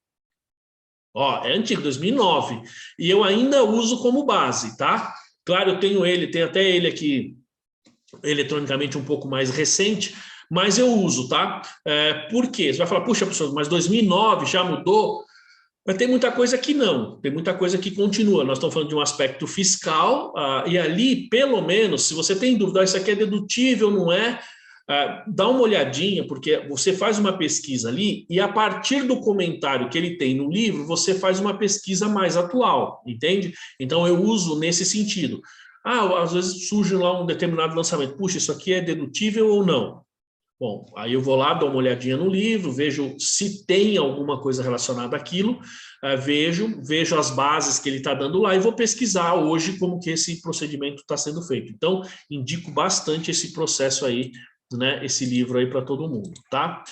Ó, é antigo, 2009. E eu ainda uso como base, tá? Claro, eu tenho até ele aqui, eletronicamente um pouco mais recente, mas eu uso, tá? Por quê? Você vai falar, puxa, professor, mas 2009 já mudou? Mas tem muita coisa que não, tem muita coisa que continua. Nós estamos falando de um aspecto fiscal, e ali, pelo menos, se você tem dúvida, isso aqui é dedutível, não é? Dá uma olhadinha, porque você faz uma pesquisa ali, e a partir do comentário que ele tem no livro, você faz uma pesquisa mais atual, entende? Então, eu uso nesse sentido. Às vezes surge lá um determinado lançamento. Puxa, isso aqui é dedutível ou não? Bom, aí eu vou lá, dou uma olhadinha no livro, vejo se tem alguma coisa relacionada àquilo, vejo as bases que ele está dando lá e vou pesquisar hoje como que esse procedimento está sendo feito. Então, indico bastante esse processo aí, né, esse livro aí para todo mundo, tá?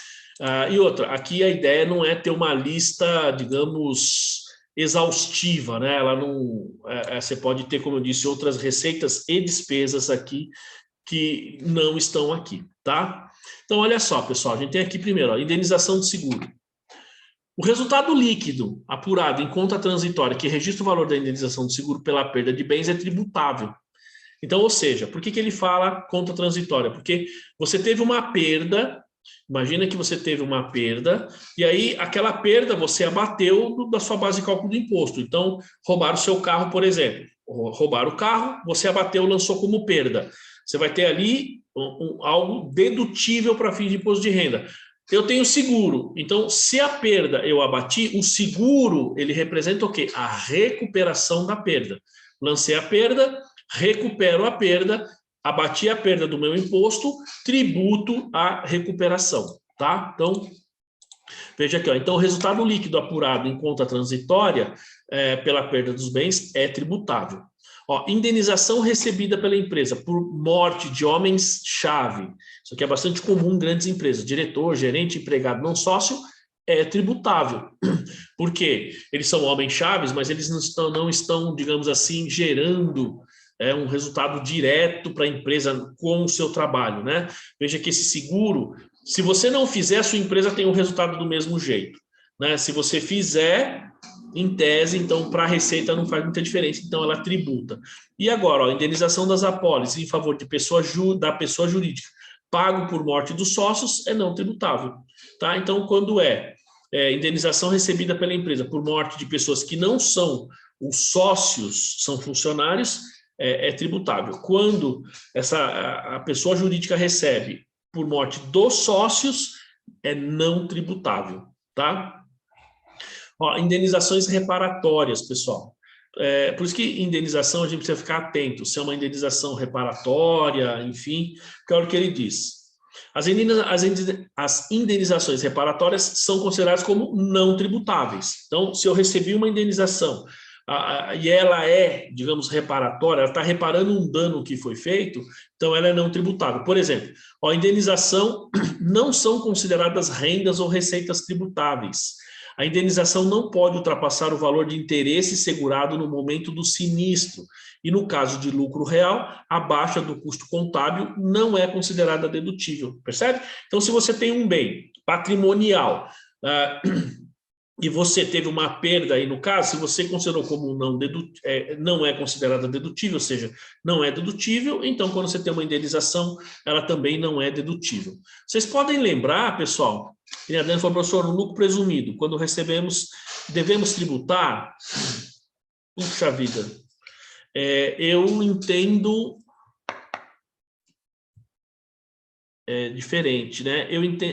E outra, aqui a ideia não é ter uma lista, digamos, exaustiva, né? Ela não, você pode ter, como eu disse, outras receitas e despesas aqui que não estão aqui, tá? Então, olha só, pessoal, a gente tem aqui primeiro, a indenização de seguro. O resultado líquido apurado em conta transitória que registra o valor da indenização de seguro pela perda de bens é tributável. Então, ou seja, por que ele fala conta transitória? Porque você teve uma perda Imagina que você teve uma perda, e aí aquela perda você abateu da sua base de cálculo do imposto. Então, roubaram o seu carro, por exemplo. Roubaram o carro, você abateu, lançou como perda. Você vai ter ali algo dedutível para fins de imposto de renda. Eu tenho seguro, então se a perda eu abati, o seguro ele representa o quê? A recuperação da perda. Lancei a perda, recupero a perda, abati a perda do meu imposto, tributo a recuperação, tá? Então, veja aqui, ó, então o resultado líquido apurado em conta transitória pela perda dos bens é tributável. Ó, indenização recebida pela empresa por morte de homens-chave. Isso aqui é bastante comum em grandes empresas. Diretor, gerente, empregado, não sócio, é tributável. Por quê? Eles são homens-chaves, mas eles não estão, digamos assim, gerando um resultado direto para a empresa com o seu trabalho, né? Veja que esse seguro, se você não fizer, a sua empresa tem um resultado do mesmo jeito, né? Se você fizer, em tese, então, para a Receita não faz muita diferença, então ela tributa. E agora, ó, indenização das apólices em favor de da pessoa jurídica, pago por morte dos sócios, é não tributável, tá? Então, quando indenização recebida pela empresa por morte de pessoas que não são os sócios, são funcionários, é tributável. Quando a pessoa jurídica recebe por morte dos sócios, é não tributável, tá? Ó, indenizações reparatórias, pessoal. Por isso que indenização a gente precisa ficar atento, se é uma indenização reparatória, enfim, que é o que ele diz. As indenizações reparatórias são consideradas como não tributáveis. Então, se eu recebi uma indenização e ela digamos, reparatória, ela está reparando um dano que foi feito, então ela é não tributável. Por exemplo, a indenização não são consideradas rendas ou receitas tributáveis. A indenização não pode ultrapassar o valor de interesse segurado no momento do sinistro. E no caso de lucro real, a baixa do custo contábil não é considerada dedutível, percebe? Então, se você tem um bem patrimonial e você teve uma perda aí no caso, se você considerou como não é considerada dedutível, ou seja, não é dedutível, então quando você tem uma indenização, ela também não é dedutível. Vocês podem lembrar, pessoal, que a Dani falou, professor, no lucro presumido, quando devemos tributar? Puxa vida, eu entendo diferente, né?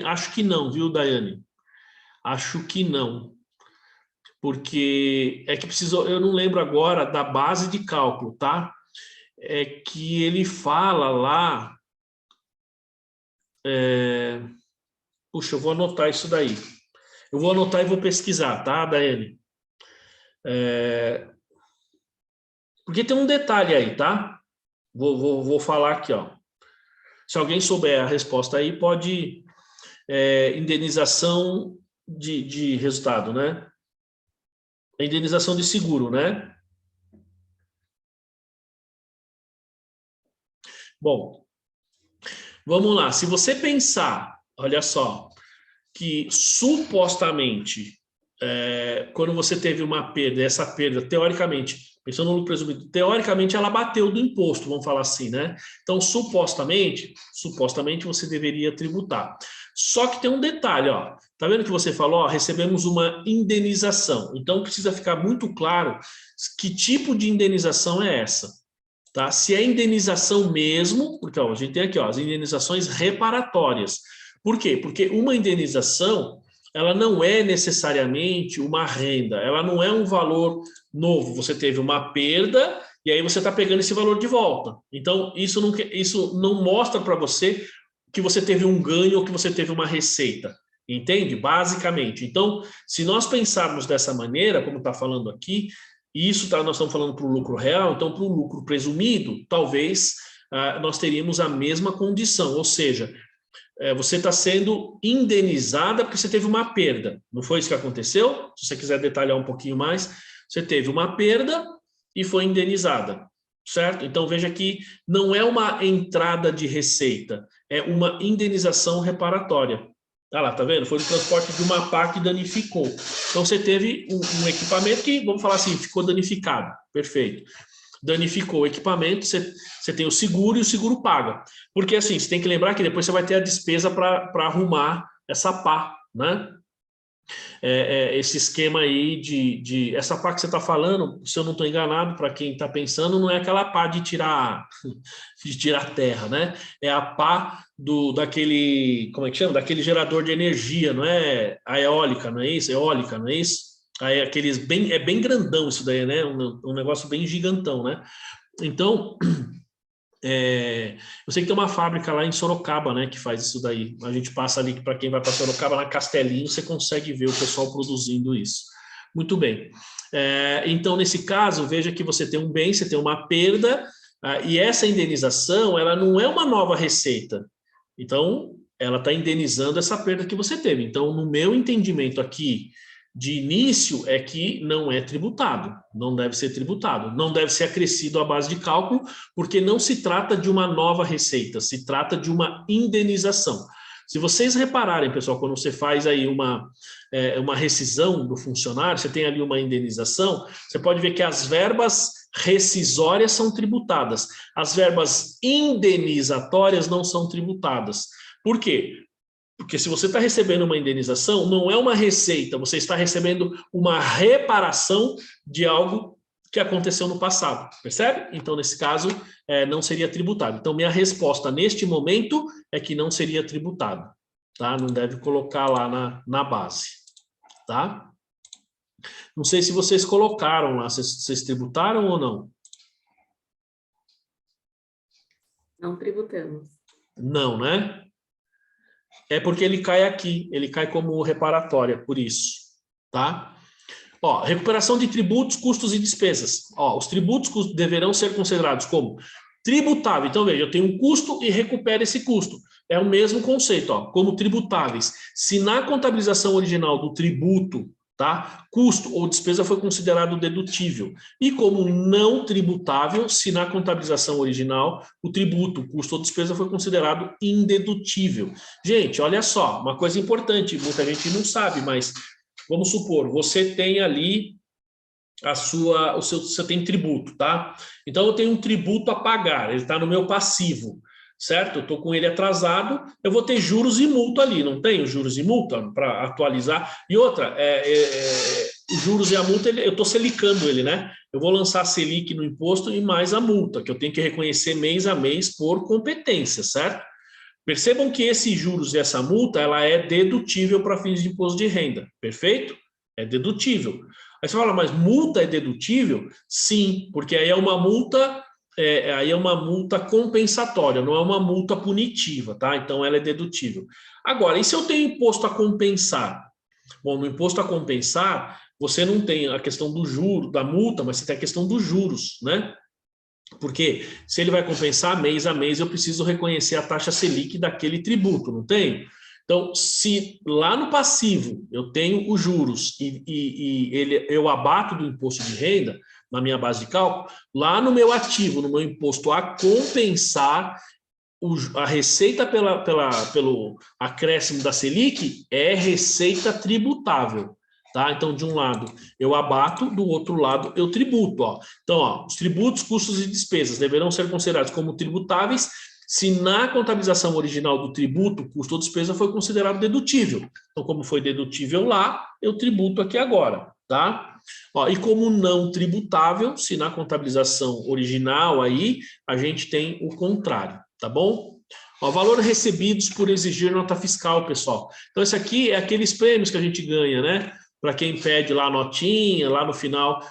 Acho que não, viu, Daiane? Acho que não. Porque que precisou, eu não lembro agora da base de cálculo, tá? É que ele fala lá. Puxa, eu vou anotar isso daí. Eu vou anotar e vou pesquisar, tá, Daiane? Porque tem um detalhe aí, tá? Vou falar aqui, ó. Se alguém souber a resposta aí, pode... indenização de resultado, né? Indenização de seguro, né? Bom, vamos lá. Se você pensar, olha só, que supostamente, quando você teve uma perda, essa perda, teoricamente, pensando no lucro presumido, teoricamente ela bateu do imposto, vamos falar assim, né? Então, supostamente você deveria tributar. Só que tem um detalhe, ó. Tá vendo que você falou, ó, recebemos uma indenização. Então, precisa ficar muito claro que tipo de indenização é essa, tá? Se é indenização mesmo, porque ó, a gente tem aqui, ó, as indenizações reparatórias. Por quê? Porque uma indenização, ela não é necessariamente uma renda, ela não é um valor novo. Você teve uma perda e aí você está pegando esse valor de volta. Então, isso não mostra para você que você teve um ganho ou que você teve uma receita. Entende? Basicamente. Então, se nós pensarmos dessa maneira, como está falando aqui, nós estamos falando para o lucro real, então para o lucro presumido, talvez nós teríamos a mesma condição, ou seja, você está sendo indenizada porque você teve uma perda. Não foi isso que aconteceu? Se você quiser detalhar um pouquinho mais, você teve uma perda e foi indenizada, certo? Então, veja que não é uma entrada de receita, é uma indenização reparatória. Ah lá, tá vendo? Foi o transporte de uma pá que danificou. Então, você teve um equipamento que, vamos falar assim, ficou danificado. Perfeito. danificou o equipamento, você tem o seguro e o seguro paga. Porque assim, você tem que lembrar que depois você vai ter a despesa para arrumar essa pá, né? Esse esquema aí essa pá que você está falando, se eu não estou enganado, para quem está pensando, não é aquela pá de tirar terra, né? É a pá daquele, como é que chama? Daquele gerador de energia, não é a eólica, não é isso? Eólica, não é isso? Aí é bem grandão isso daí, né? Um negócio bem gigantão, né? Então, eu sei que tem uma fábrica lá em Sorocaba, né, que faz isso daí. A gente passa ali, para quem vai para Sorocaba, na Castelinho, você consegue ver o pessoal produzindo isso. Muito bem. Então, nesse caso, veja que você tem um bem, você tem uma perda, e essa indenização, ela não é uma nova receita. Então, ela está indenizando essa perda que você teve. Então, no meu entendimento aqui, de início, é que não é tributado, não deve ser tributado, não deve ser acrescido à base de cálculo, porque não se trata de uma nova receita, se trata de uma indenização. Se vocês repararem, pessoal, quando você faz aí uma rescisão do funcionário, você tem ali uma indenização, você pode ver que as verbas rescisórias são tributadas, as verbas indenizatórias não são tributadas. Por quê? Porque se você está recebendo uma indenização, não é uma receita, você está recebendo uma reparação de algo que aconteceu no passado, percebe? Então, nesse caso, não seria tributado. Então, minha resposta neste momento é que não seria tributado, tá? Não deve colocar lá na base, tá? Não sei se vocês colocaram lá, vocês tributaram ou não? Não tributamos. Não, né? É porque ele cai aqui, ele cai como reparatória, por isso, tá? Ó, recuperação de tributos, custos e despesas. Ó, os tributos deverão ser considerados como tributável. Então, veja, eu tenho um custo e recupero esse custo. É o mesmo conceito, ó, como tributáveis. Se na contabilização original do tributo, tá, custo ou despesa foi considerado dedutível. E como não tributável, se na contabilização original o tributo, custo ou despesa foi considerado indedutível. Gente, olha só, uma coisa importante, muita gente não sabe, mas vamos supor, você tem ali você tem tributo, tá? Então eu tenho um tributo a pagar, ele está no meu passivo, certo? Eu estou com ele atrasado, eu vou ter juros e multa ali, não tenho juros e multa para atualizar. E outra, os juros e a multa, eu estou selicando ele, né? Eu vou lançar a Selic no imposto e mais a multa, que eu tenho que reconhecer mês a mês por competência, certo? Percebam que esses juros e essa multa, ela é dedutível para fins de imposto de renda, perfeito? É dedutível. Aí você fala, mas multa é dedutível? Sim, porque aí é uma multa compensatória, não é uma multa punitiva, tá? Então ela é dedutível. Agora, e se eu tenho imposto a compensar? Bom, no imposto a compensar, você não tem a questão do juro, da multa, mas você tem a questão dos juros, né? Porque se ele vai compensar mês a mês, eu preciso reconhecer a taxa Selic daquele tributo, não tem? Então, se lá no passivo eu tenho os juros e eu abato do imposto de renda, na minha base de cálculo, lá no meu ativo, no meu imposto a compensar, a receita pelo acréscimo da Selic é receita tributável. Tá? Então, de um lado eu abato, do outro lado eu tributo. Ó. Então, ó, os tributos, custos e despesas deverão ser considerados como tributáveis se na contabilização original do tributo, custo ou despesa foi considerado dedutível. Então, como foi dedutível lá, eu tributo aqui agora. Tá? Ó, e como não tributável, se na contabilização original aí, a gente tem o contrário. Tá bom? Ó, valor recebidos por exigir nota fiscal, pessoal. Então, esse aqui é aqueles prêmios que a gente ganha, né? Para quem pede lá a notinha, lá no final,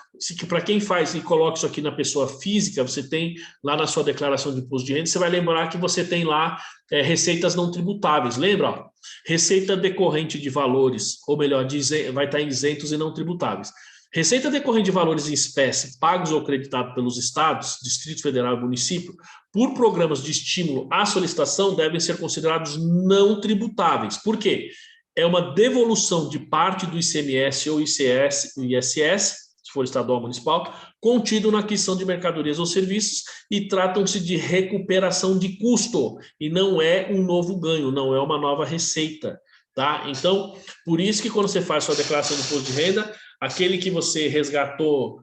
para quem faz e coloca isso aqui na pessoa física, você tem lá na sua declaração de imposto de renda, você vai lembrar que você tem lá receitas não tributáveis, lembra? Ó? Receita decorrente de valores, ou melhor, vai estar isentos e não tributáveis. Receita decorrente de valores em espécie, pagos ou creditados pelos estados, Distrito Federal e município, por programas de estímulo à solicitação, devem ser considerados não tributáveis. Por quê? É uma devolução de parte do ICMS ou ICS, ISS, se for estadual ou municipal, contido na aquisição de mercadorias ou serviços e tratam-se de recuperação de custo e não é um novo ganho, não é uma nova receita, tá? Então, por isso que quando você faz sua declaração de imposto de renda, aquele que você resgatou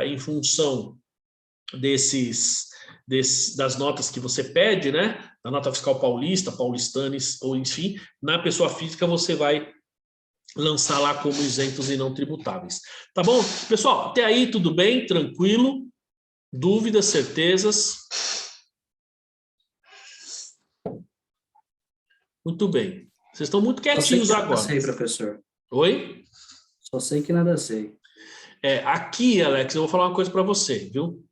em função das notas que você pede, né? Da nota fiscal paulista, paulistanes, ou enfim, na pessoa física você vai lançar lá como isentos e não tributáveis. Tá bom? Pessoal, até aí tudo bem? Tranquilo? Dúvidas, certezas? Muito bem. Vocês estão muito quietinhos agora. Só sei que nada sei, professor. Oi? Só sei que nada sei. Aqui, Alex, eu vou falar uma coisa para você, viu?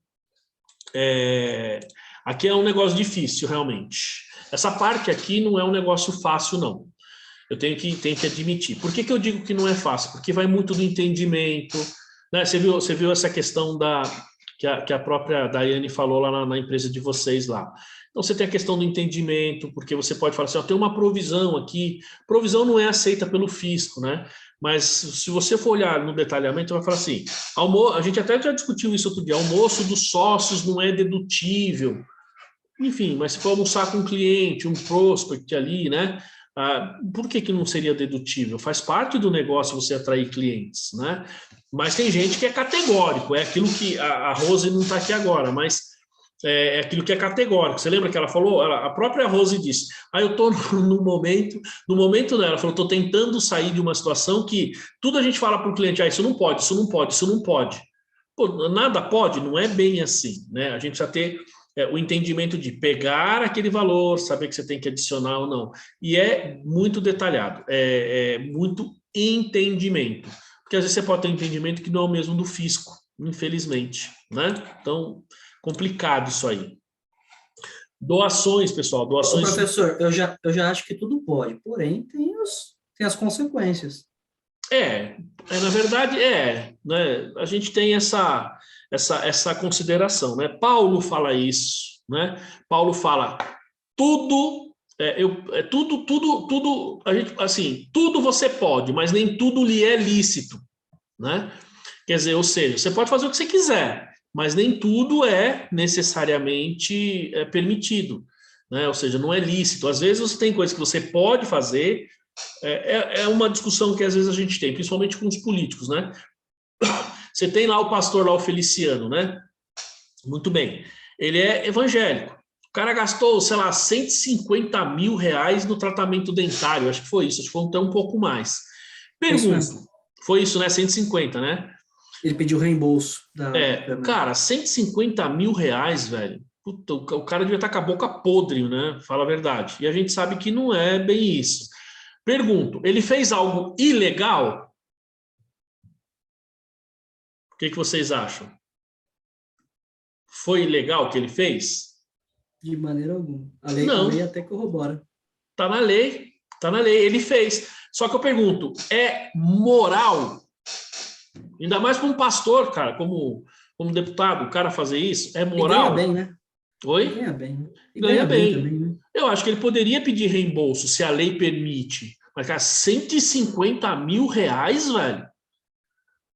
Aqui é um negócio difícil, realmente. Essa parte aqui não é um negócio fácil, não. Eu tenho que admitir. Por que eu digo que não é fácil? Porque vai muito do entendimento, né? Você viu essa questão que a própria Daiane falou lá na empresa de vocês lá. Então, você tem a questão do entendimento, porque você pode falar assim, tem uma provisão aqui. Provisão não é aceita pelo fisco, né? Mas se você for olhar no detalhamento, vai falar assim, a gente até já discutiu isso outro dia, almoço dos sócios não é dedutível. Enfim, mas se for almoçar com um cliente, um prospect ali, né? Por que não seria dedutível? Faz parte do negócio você atrair clientes, né? Mas tem gente que é categórico, é aquilo que a Rose não está aqui agora, mas é aquilo que é categórico. Você lembra que ela falou? A própria Rose disse, eu estou no momento dela, ela falou, estou tentando sair de uma situação que tudo a gente fala para o cliente, isso não pode, isso não pode, isso não pode. Pô, nada pode, não é bem assim, né? A gente precisa ter o entendimento de pegar aquele valor, saber que você tem que adicionar ou não. E é muito detalhado, é muito entendimento. Porque às vezes você pode ter um entendimento que não é o mesmo do fisco, infelizmente, né? Então, complicado isso aí. Doações, pessoal, doações... Ô, professor, eu já acho que tudo pode, porém tem as consequências. Na verdade, né? A gente tem essa consideração, né? Paulo fala isso, né? Paulo fala tudo, tudo, a gente, assim, tudo você pode, mas nem tudo lhe é lícito, né? Quer dizer, ou seja, você pode fazer o que você quiser, mas nem tudo é necessariamente permitido, né? Ou seja, não é lícito. Às vezes você tem coisas que você pode fazer. É uma discussão que às vezes a gente tem, principalmente com os políticos, né? Você tem lá o pastor, lá o Feliciano, né? Muito bem. Ele é evangélico. O cara gastou, sei lá, 150 mil reais no tratamento dentário. Acho que foi isso, acho que foi até um pouco mais. Pergunto. Foi isso, né? 150, né? Ele pediu reembolso. Cara, 150 mil reais, velho. Puta, o cara devia estar com a boca podre, né? Fala a verdade. E a gente sabe que não é bem isso. Pergunto, ele fez algo ilegal? O que vocês acham? Foi ilegal o que ele fez? De maneira alguma. A lei até corrobora. Tá na lei, ele fez. Só que eu pergunto, é moral? Ainda mais para um pastor, cara, como deputado, o cara fazer isso, é moral? E ganha bem, né? Oi? Ganha bem, né? Ganha bem também, né? Eu acho que ele poderia pedir reembolso, se a lei permite. Mas, cara, 150 mil reais, velho?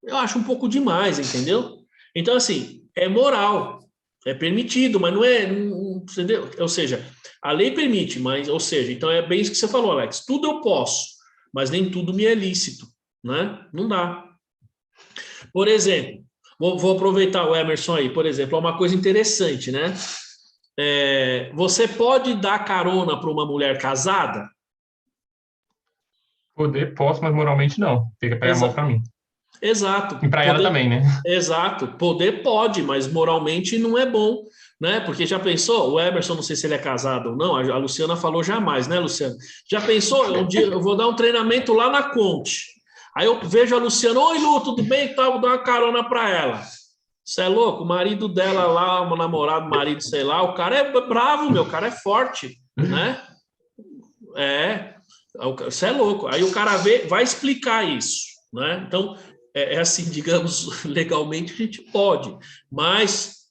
Eu acho um pouco demais, entendeu? Então, assim, é moral, é permitido, mas não é, entendeu? Ou seja, a lei permite, mas, ou seja, então é bem isso que você falou, Alex, tudo eu posso, mas nem tudo me é lícito, né? Não dá. Por exemplo, vou aproveitar o Emerson aí, por exemplo, é uma coisa interessante, né? Você pode dar carona para uma mulher casada? Poder, posso, mas moralmente não. Fica pegar a mão para mim. Exato. E para ela também, né? Exato. Poder pode, mas moralmente não é bom, né? Porque já pensou, o Emerson, não sei se ele é casado ou não, a Luciana falou jamais, né, Luciana? Já pensou, um dia eu vou dar um treinamento lá na Conte. Aí eu vejo a Luciana, oi Lu, tudo bem? Tá, vou dar uma carona para ela. Você é louco? O marido dela lá, o namorado, marido, sei lá, o cara é bravo, meu, o cara é forte, né? Você é louco. Aí o cara vai explicar isso, né? Então, assim, digamos, legalmente a gente pode, mas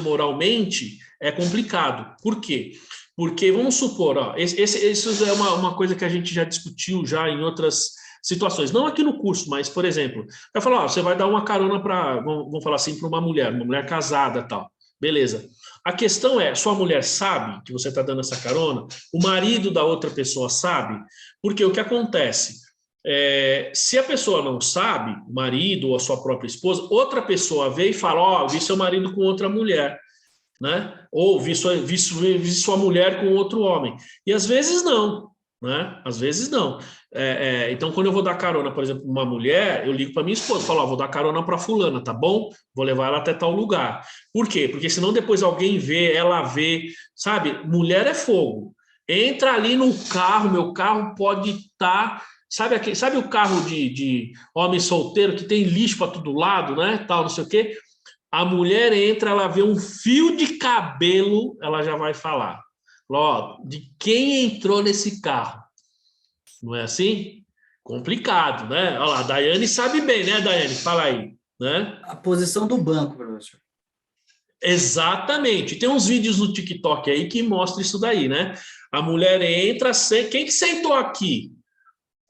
moralmente é complicado. Por quê? Porque, vamos supor, isso é uma coisa que a gente já discutiu já em outras situações, não aqui no curso, mas, por exemplo, vai falar, você vai dar uma carona para, vamos falar assim, para uma mulher casada e tal, beleza. A questão é, sua mulher sabe que você está dando essa carona? O marido da outra pessoa sabe? Porque o que acontece? Se a pessoa não sabe, o marido ou a sua própria esposa, outra pessoa vê e fala, ó, vi seu marido com outra mulher, né? Ou vi sua mulher com outro homem. E às vezes não, né? Às vezes não. Então, quando eu vou dar carona, por exemplo, uma mulher, eu ligo para minha esposa, falo, ó, vou dar carona para fulana, tá bom? Vou levar ela até tal lugar. Por quê? Porque senão depois alguém vê, ela vê, sabe? Mulher é fogo. Entra ali no carro, meu carro pode estar... Sabe o carro de homem solteiro que tem lixo para todo lado, né? Tal, não sei o quê. A mulher entra, ela vê um fio de cabelo, ela já vai falar. Ó, de quem entrou nesse carro? Não é assim? Complicado, né? Olha lá, a Daiane sabe bem, né, Daiane? Fala aí, né? A posição do banco, professor. Exatamente. Tem uns vídeos no TikTok aí que mostram isso daí, né? A mulher entra, quem que sentou aqui?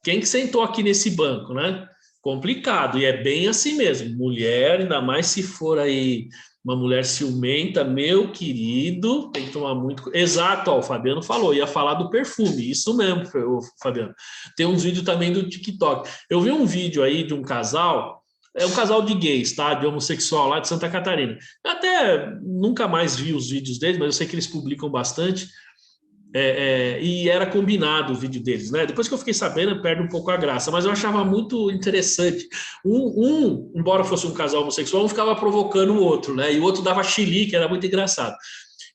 Quem que sentou aqui nesse banco, né? Complicado, e é bem assim mesmo. Mulher, ainda mais se for aí uma mulher ciumenta, meu querido, tem que tomar muito... Exato, ó, o Fabiano falou, ia falar do perfume, isso mesmo, Fabiano. Tem uns vídeos também do TikTok. Eu vi um vídeo aí de um casal, é um casal de gays, tá? De homossexual lá de Santa Catarina. Eu até nunca mais vi os vídeos deles, mas eu sei que eles publicam bastante. E era combinado o vídeo deles, né? Depois que eu fiquei sabendo, perde um pouco a graça, mas eu achava muito interessante. Embora fosse um casal homossexual, um ficava provocando o outro, né? E o outro dava chilique, era muito engraçado.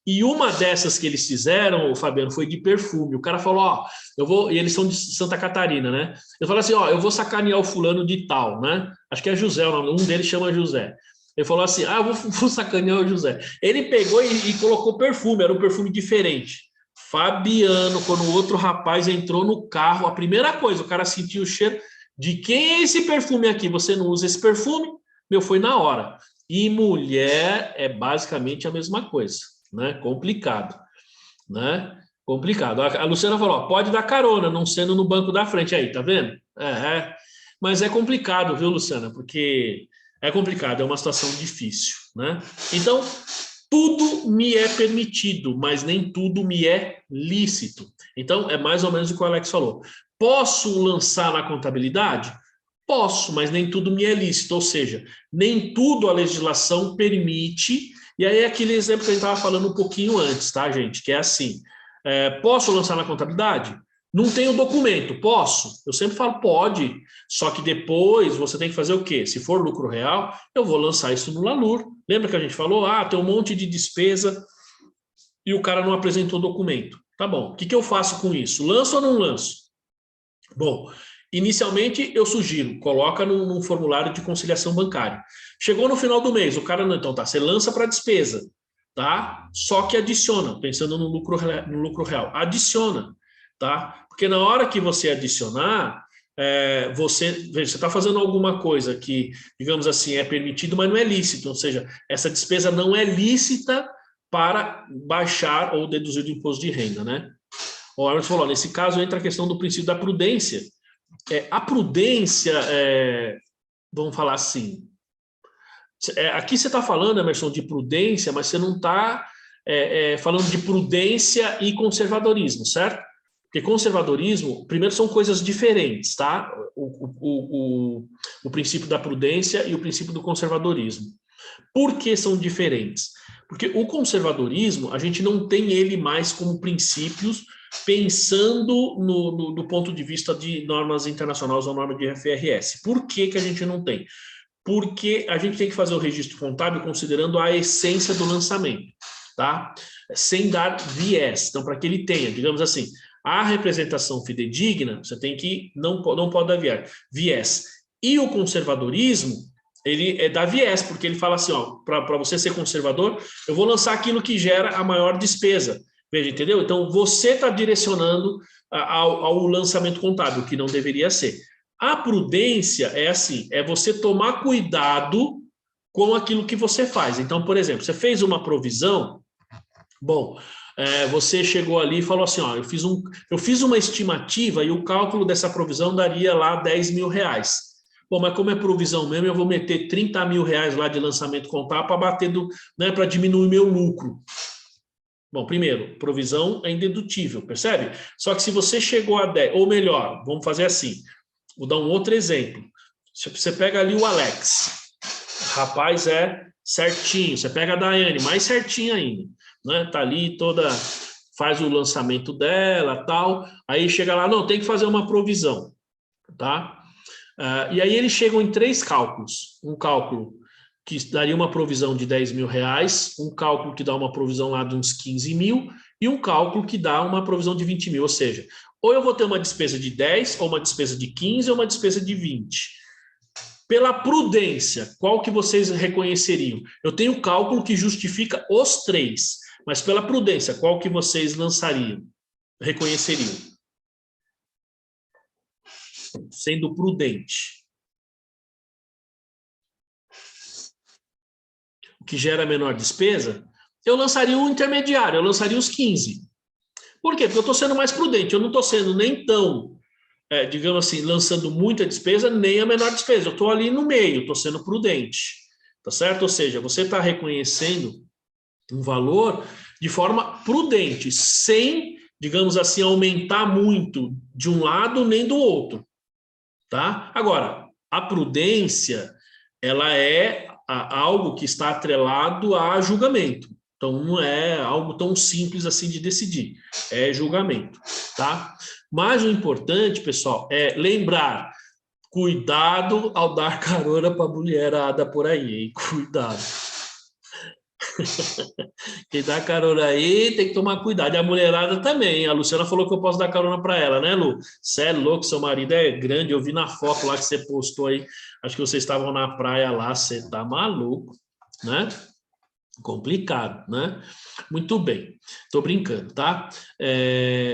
E uma dessas que eles fizeram, Fabiano, foi de perfume. O cara falou, ó, eu vou... E eles são de Santa Catarina, né? Ele falou assim, ó, eu vou sacanear o fulano de tal, né? Acho que é José o nome, um deles chama José. Ele falou assim, eu vou sacanear o José. Ele pegou e colocou perfume, era um perfume diferente. Fabiano, quando o outro rapaz entrou no carro, a primeira coisa, o cara sentiu o cheiro de quem é esse perfume aqui? Você não usa esse perfume? Meu, foi na hora. E mulher é basicamente a mesma coisa, né? Complicado, né? Complicado. A Luciana falou, ó, pode dar carona, não sendo no banco da frente. Aí, tá vendo? Mas é complicado, viu, Luciana? Porque é complicado, é uma situação difícil, né? Então, tudo me é permitido, mas nem tudo me é lícito. Então, é mais ou menos o que o Alex falou. Posso lançar na contabilidade? Posso, mas nem tudo me é lícito. Ou seja, nem tudo a legislação permite. E aí é aquele exemplo que a gente estava falando um pouquinho antes, tá, gente? Que é assim, posso lançar na contabilidade? Não tenho documento, posso? Eu sempre falo, pode, só que depois você tem que fazer o quê? Se for lucro real, eu vou lançar isso no LALUR. Lembra que a gente falou? Tem um monte de despesa e o cara não apresentou documento. Tá bom, o que eu faço com isso? Lanço ou não lanço? Bom, inicialmente eu sugiro, coloca num formulário de conciliação bancária. Chegou no final do mês, o cara não, então tá, você lança para despesa, tá? Só que adiciona, pensando no lucro real, adiciona. Tá? Porque na hora que você adicionar, você está fazendo alguma coisa que, digamos assim, é permitido, mas não é lícito, ou seja, essa despesa não é lícita para baixar ou deduzir do imposto de renda, né? O Arnold falou, nesse caso entra a questão do princípio da prudência. A prudência, vamos falar assim, aqui você está falando, Emerson, de prudência, mas você não está falando de prudência e conservadorismo, certo? Porque conservadorismo, primeiro, são coisas diferentes, tá? O princípio da prudência e o princípio do conservadorismo. Por que são diferentes? Porque o conservadorismo, a gente não tem ele mais como princípios pensando do ponto de vista de normas internacionais ou norma de IFRS. Por que a gente não tem? Porque a gente tem que fazer o registro contábil considerando a essência do lançamento, tá? Sem dar viés. Então, para que ele tenha, digamos assim, a representação fidedigna, você tem que, não pode dar viés. E o conservadorismo, ele dá viés, porque ele fala assim, ó, para você ser conservador, eu vou lançar aquilo que gera a maior despesa. Veja, entendeu? Então, você está direcionando ao lançamento contábil, que não deveria ser. A prudência é assim, é você tomar cuidado com aquilo que você faz. Então, por exemplo, você fez uma provisão, bom, você chegou ali e falou assim, ó, eu fiz uma estimativa e o cálculo dessa provisão daria lá 10 mil reais. Bom, mas como é provisão mesmo, eu vou meter 30 mil reais lá de lançamento contábil para bater para diminuir meu lucro. Bom, primeiro, provisão é indedutível, percebe? Só que se você chegou a 10, ou melhor, vamos fazer assim, Vou dar um outro exemplo. Você pega ali o Alex, o rapaz é certinho. Você pega a Daiane, mais certinho ainda, né? Tá ali toda, faz o lançamento dela, tal. Aí chega lá, não, tem que fazer uma provisão, tá? E aí eles chegam em 3 cálculos. Um cálculo que daria uma provisão de R$10.000, um cálculo que dá uma provisão lá de uns 15 mil e um cálculo que dá uma provisão de 20 mil. Ou seja, ou eu vou ter uma despesa de 10, ou uma despesa de 15, ou uma despesa de 20. Pela prudência, qual que vocês reconheceriam? Eu tenho um cálculo que justifica os 3, mas pela prudência, qual que vocês lançariam? Reconheceriam? Sendo prudente. O que gera menor despesa, eu lançaria um intermediário, eu lançaria os 15. Por quê? Porque eu estou sendo mais prudente, eu não estou sendo nem tão, digamos assim, lançando muita despesa, nem a menor despesa. Eu estou ali no meio, estou sendo prudente, tá certo? Ou seja, você está reconhecendo um valor de forma prudente, sem, digamos assim, aumentar muito de um lado nem do outro, tá? Agora, a prudência, ela é algo que está atrelado a julgamento. Então, não é algo tão simples assim de decidir, é julgamento, tá? Mas o importante, pessoal, é lembrar, cuidado ao dar carona para a mulherada por aí, hein? Cuidado. Quem dá carona aí tem que tomar cuidado. E a mulherada também. A Luciana falou que eu posso dar carona para ela, né, Lu? Você é louco, seu marido é grande. Eu vi na foto lá que você postou aí. Acho que vocês estavam na praia lá. Você tá maluco, né? Complicado, né? Muito bem. Tô brincando, tá?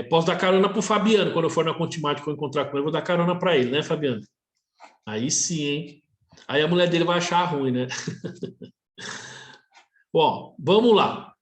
Posso dar carona pro Fabiano. Quando eu for na Contimate, que eu encontrar com ele, vou dar carona para ele, né, Fabiano? Aí sim, hein? Aí a mulher dele vai achar ruim, né? Bom, vamos lá.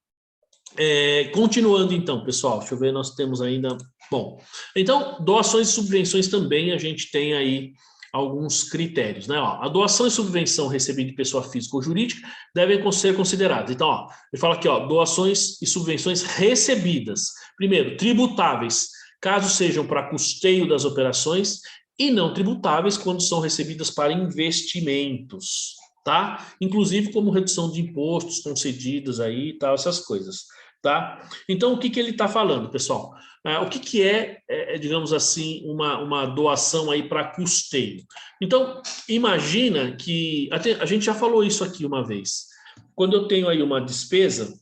Continuando então, pessoal, deixa eu ver, nós temos ainda... Bom, então, doações e subvenções também a gente tem aí alguns critérios, né? Ó, a doação e subvenção recebida de pessoa física ou jurídica devem ser consideradas. Então, ó, ele fala aqui, ó, doações e subvenções recebidas. Primeiro, tributáveis, caso sejam para custeio das operações, e não tributáveis quando são recebidas para investimentos, tá? Inclusive como redução de impostos concedidos aí e tal, essas coisas, tá? Então, o que que ele está falando, pessoal? O que que digamos assim, uma doação aí para custeio? Então, imagina que, a gente já falou isso aqui uma vez, quando eu tenho aí uma despesa,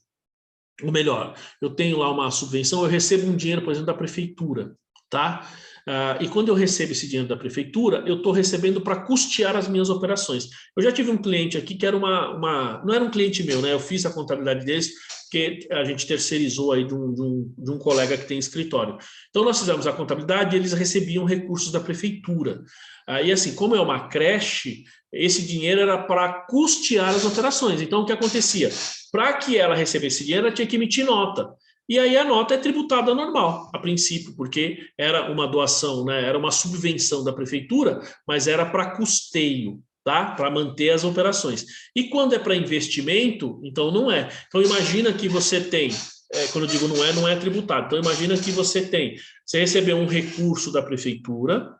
ou melhor, eu tenho lá uma subvenção, eu recebo um dinheiro, por exemplo, da prefeitura, tá? E quando eu recebo esse dinheiro da prefeitura, eu estou recebendo para custear as minhas operações. Eu já tive um cliente aqui que era não era um cliente meu, né? Eu fiz a contabilidade deles, que a gente terceirizou aí de um colega que tem escritório. Então, nós fizemos a contabilidade e eles recebiam recursos da prefeitura. E assim, como é uma creche, esse dinheiro era para custear as operações. Então, o que acontecia? Para que ela recebesse dinheiro, ela tinha que emitir nota. E aí a nota é tributada normal, a princípio, porque era uma doação, né? Era uma subvenção da prefeitura, mas era para custeio, tá? Para manter as operações. E quando é para investimento, então não é. Então imagina que você tem, quando eu digo não é tributado. Então imagina que você recebeu um recurso da prefeitura,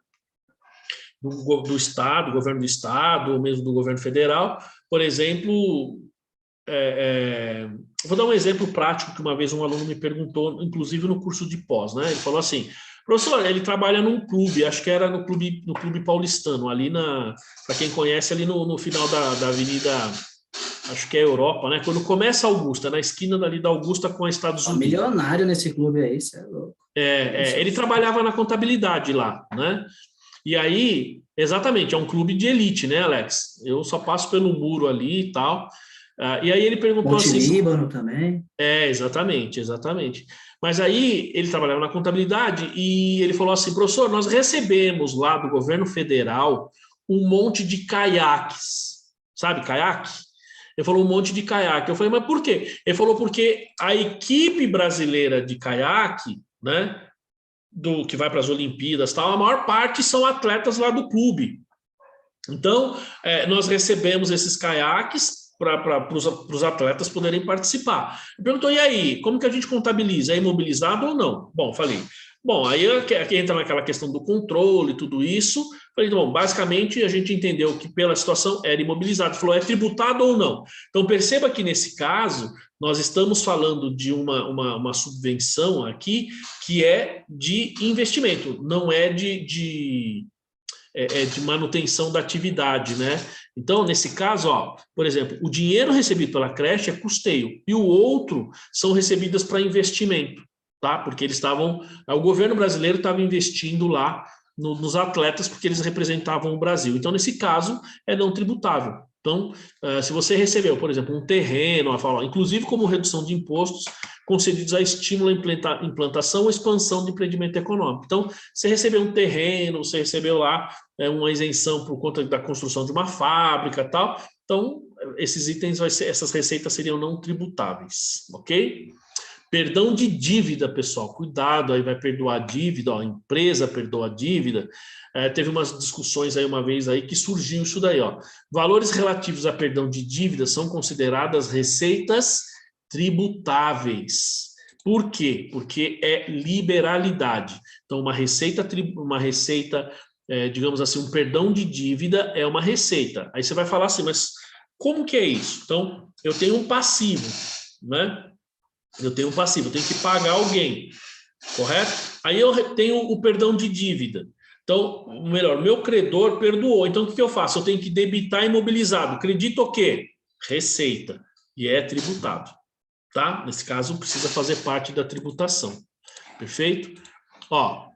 do Estado, do governo do Estado, ou mesmo do governo federal, por exemplo... vou dar um exemplo prático que uma vez um aluno me perguntou, inclusive no curso de pós, né? Ele falou assim, professor, ele trabalha num clube, acho que era no clube paulistano, ali para quem conhece, ali no final da avenida, acho que é Europa, né? Quando começa a Augusta, na esquina dali da Augusta com a Estados Unidos. Milionário nesse clube aí, isso é louco. Ele trabalhava na contabilidade lá, né? E aí, exatamente, é um clube de elite, né, Alex? Eu só passo pelo muro ali e tal. E aí ele perguntou Monte assim... Líbano também. Exatamente. Mas aí ele trabalhava na contabilidade e ele falou assim, professor, nós recebemos lá do governo federal um monte de caiaques. Sabe caiaque? Ele falou um monte de caiaque. Eu falei, mas por quê? Ele falou porque a equipe brasileira de caiaque, né, que vai para as Olimpíadas, tal, a maior parte são atletas lá do clube. Então, nós recebemos esses caiaques para os atletas poderem participar. Ele perguntou, e aí, como que a gente contabiliza? É imobilizado ou não? Bom, falei, Bom, aí aqui entra naquela questão do controle e tudo isso. Falei, bom, basicamente a gente entendeu que pela situação era imobilizado. Falou, é tributado ou não? Então perceba que nesse caso nós estamos falando de uma subvenção aqui que é de investimento, não é de manutenção da atividade, né? Então, nesse caso, ó, por exemplo, o dinheiro recebido pela creche é custeio e o outro são recebidas para investimento, tá? Porque eles estavam, o governo brasileiro estava investindo lá nos atletas porque eles representavam o Brasil. Então, nesse caso, é não tributável. Então, se você recebeu, por exemplo, um terreno, inclusive como redução de impostos concedidos a estímulo à implantação ou expansão de empreendimento econômico. Então, você recebeu um terreno, você recebeu lá uma isenção por conta da construção de uma fábrica e tal. Então, esses itens, essas receitas seriam não tributáveis, ok? Perdão de dívida, pessoal, cuidado, aí vai perdoar a dívida, ó, a empresa perdoa a dívida. Teve umas discussões aí uma vez aí que surgiu isso daí, ó. Valores relativos a perdão de dívida são consideradas receitas tributáveis. Por quê? Porque é liberalidade. Então, uma receita, digamos assim, um perdão de dívida é uma receita. Aí você vai falar assim, mas como que é isso? Então, eu tenho um passivo, né? Eu tenho um passivo, eu tenho que pagar alguém, correto? Aí eu tenho o perdão de dívida. Então, melhor, meu credor perdoou. Então, o que eu faço? Eu tenho que debitar imobilizado. Credito o quê? Receita. E é tributado. Tá? Nesse caso, precisa fazer parte da tributação. Perfeito? Ó,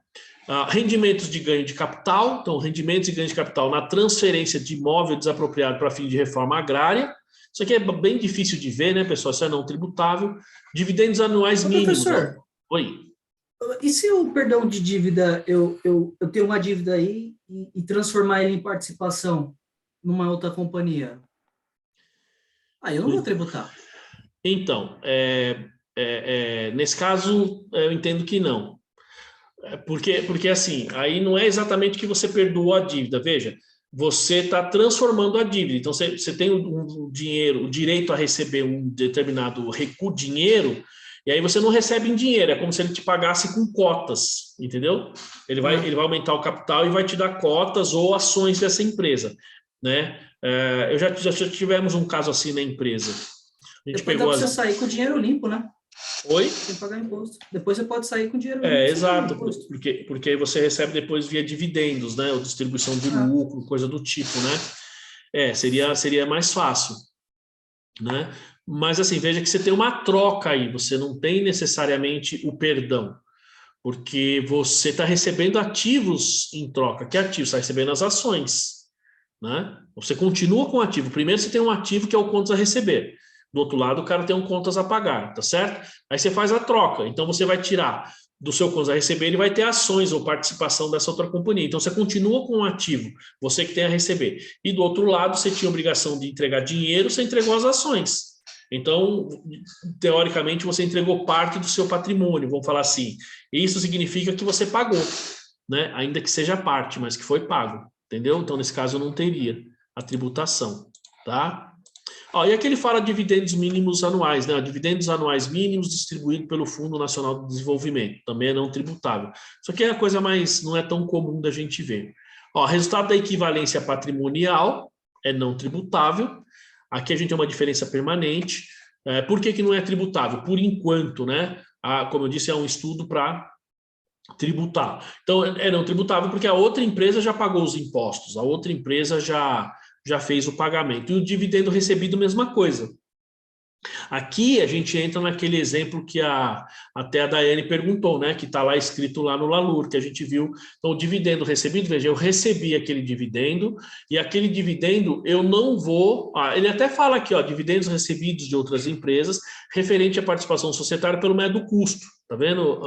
rendimentos de ganho de capital. Então, rendimentos de ganho de capital na transferência de imóvel desapropriado para fim de reforma agrária. Isso aqui é bem difícil de ver, né, pessoal? Isso é não tributável. Dividendos anuais mínimos. Professor, oi. E se o perdão de dívida, eu tenho uma dívida aí e transformar ele em participação numa outra companhia? Aí eu não vou tributar. Então, nesse caso, eu entendo que não. Porque assim, aí não é exatamente que você perdoou a dívida. Veja, você está transformando a dívida. Então, você tem o direito a receber um determinado dinheiro, e aí você não recebe em dinheiro, é como se ele te pagasse com cotas, entendeu? Ele vai aumentar o capital e vai te dar cotas ou ações dessa empresa, né? Já tivemos um caso assim na empresa. A gente Depois dá para você sair com dinheiro limpo, né? Oi? Sem pagar imposto. Depois você pode sair com dinheiro limpo. Exato, porque aí você recebe depois via dividendos, né? Ou distribuição de lucro, coisa do tipo, né? Seria mais fácil, né? Mas assim, veja que você tem uma troca aí, você não tem necessariamente o perdão, porque você está recebendo ativos em troca. Que ativo? Você está recebendo as ações, né? Você continua com o ativo. Primeiro você tem um ativo que é o contas a receber. Do outro lado, o cara tem um contas a pagar, tá certo? Aí você faz a troca. Então, você vai tirar do seu contas a receber, ele vai ter ações ou participação dessa outra companhia. Então, você continua com o ativo, você que tem a receber. E do outro lado, você tinha a obrigação de entregar dinheiro, você entregou as ações. Então, teoricamente, você entregou parte do seu patrimônio, vamos falar assim. Isso significa que você pagou, né? Ainda que seja parte, mas que foi pago, entendeu? Então, nesse caso, não teria a tributação, tá? E aqui ele fala de dividendos mínimos anuais, né? Dividendos anuais mínimos distribuídos pelo Fundo Nacional de Desenvolvimento, também é não tributável. Isso aqui é a coisa mais, não é tão comum da gente ver. Resultado da equivalência patrimonial é não tributável. Aqui a gente tem uma diferença permanente. Por que não é tributável? Por enquanto, né? Como eu disse, é um estudo para tributar. Então, é não tributável porque a outra empresa já pagou os impostos, a outra empresa já fez o pagamento. E o dividendo recebido, mesma coisa. Aqui a gente entra naquele exemplo que até a Daiane perguntou, né? Que está lá escrito lá no LALUR, que a gente viu. Então, o dividendo recebido, veja, eu recebi aquele dividendo, e aquele dividendo eu não vou. Ele até fala aqui, dividendos recebidos de outras empresas, referente à participação societária pelo método do custo. Tá vendo?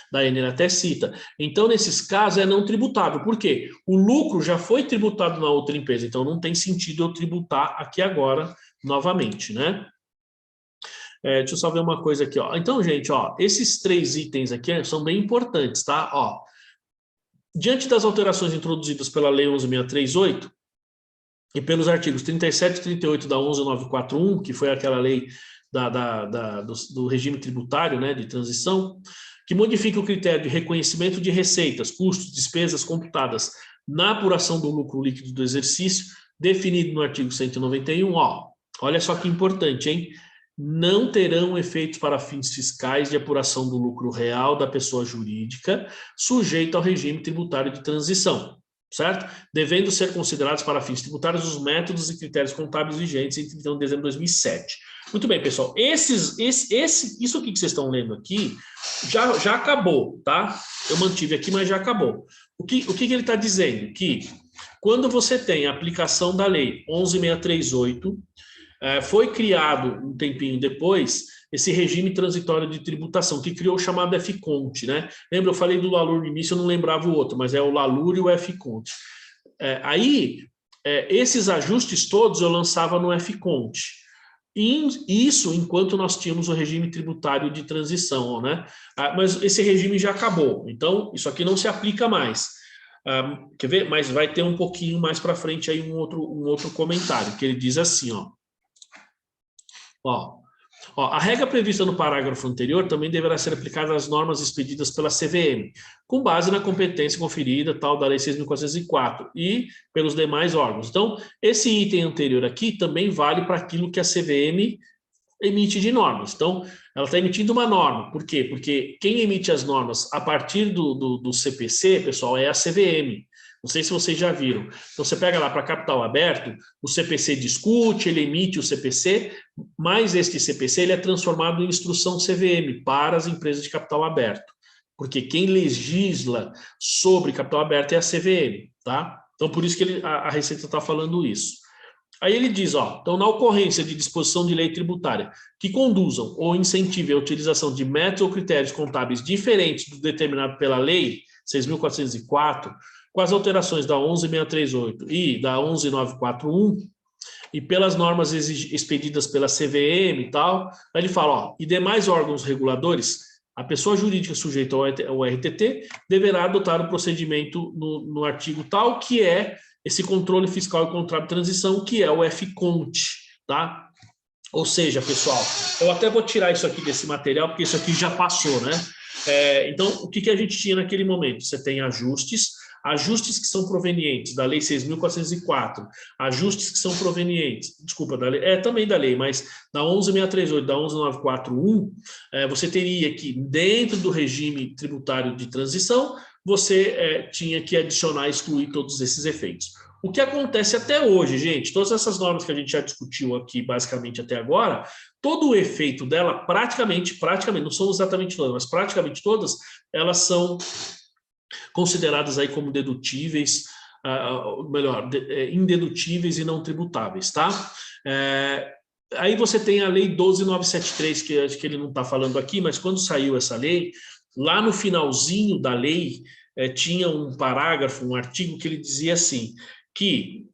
Daiane até cita. Então, nesses casos, é não tributável. Por quê? O lucro já foi tributado na outra empresa, então não tem sentido eu tributar aqui agora novamente, né? Deixa eu só ver uma coisa aqui, Então, gente, esses 3 itens aqui são bem importantes, tá? Diante das alterações introduzidas pela Lei 11.638 e pelos artigos 37 e 38 da 11.941, que foi aquela lei do regime tributário, né, de transição, que modifica o critério de reconhecimento de receitas, custos, despesas computadas na apuração do lucro líquido do exercício, definido no artigo 191, ó, olha só que importante, hein? Não terão efeitos para fins fiscais de apuração do lucro real da pessoa jurídica, sujeito ao regime tributário de transição, certo? Devendo ser considerados para fins tributários os métodos e critérios contábeis vigentes entre 31 de dezembro de 2007. Muito bem, pessoal, isso aqui que vocês estão lendo aqui já acabou, tá? Eu mantive aqui, mas já acabou. O que ele está dizendo? Que quando você tem a aplicação da lei 11.638, foi criado um tempinho depois esse regime transitório de tributação, que criou o chamado F-Conte, né? Lembra, eu falei do LALUR no início, eu não lembrava o outro, mas é o LALUR e o F-Conte. Esses ajustes todos eu lançava no F-Conte. Isso enquanto nós tínhamos o regime tributário de transição, né? Mas esse regime já acabou, então isso aqui não se aplica mais. Quer ver? Mas vai ter um pouquinho mais para frente aí um outro comentário, que ele diz assim, ó, a regra prevista no parágrafo anterior também deverá ser aplicada às normas expedidas pela CVM, com base na competência conferida tal da Lei 6.404 e pelos demais órgãos. Então, esse item anterior aqui também vale para aquilo que a CVM emite de normas. Então, ela está emitindo uma norma. Por quê? Porque quem emite as normas a partir do CPC, pessoal, é a CVM. Não sei se vocês já viram. Então, você pega lá para capital aberto, o CPC discute, ele emite o CPC, mas este CPC ele é transformado em instrução CVM para as empresas de capital aberto. Porque quem legisla sobre capital aberto é a CVM, tá? Então, por isso que a Receita está falando isso. Aí ele diz, então, na ocorrência de disposição de lei tributária que conduzam ou incentivem a utilização de métodos ou critérios contábeis diferentes do determinado pela Lei 6.404, com as alterações da 11.638 e da 11.941, e pelas normas expedidas pela CVM e tal, aí ele fala, e demais órgãos reguladores, a pessoa jurídica sujeita ao RTT deverá adotar o procedimento no artigo tal, que é esse controle fiscal e contábil de transição, que é o F-Conte, tá? Ou seja, pessoal, eu até vou tirar isso aqui desse material, porque isso aqui já passou, né? Então, o que a gente tinha naquele momento? Você tem ajustes que são provenientes da Lei 6.404, ajustes que são provenientes, desculpa, também da lei, mas da 11.638, da 11.941, você teria que, dentro do regime tributário de transição, você tinha que adicionar e excluir todos esses efeitos. O que acontece até hoje, gente, todas essas normas que a gente já discutiu aqui, basicamente até agora, todo o efeito dela, praticamente, não são exatamente todas, mas praticamente todas, elas são consideradas aí como dedutíveis, indedutíveis e não tributáveis, tá? Aí você tem a Lei 12.973, que acho que ele não está falando aqui, mas quando saiu essa lei, lá no finalzinho da lei, tinha um parágrafo, um artigo que ele dizia assim, que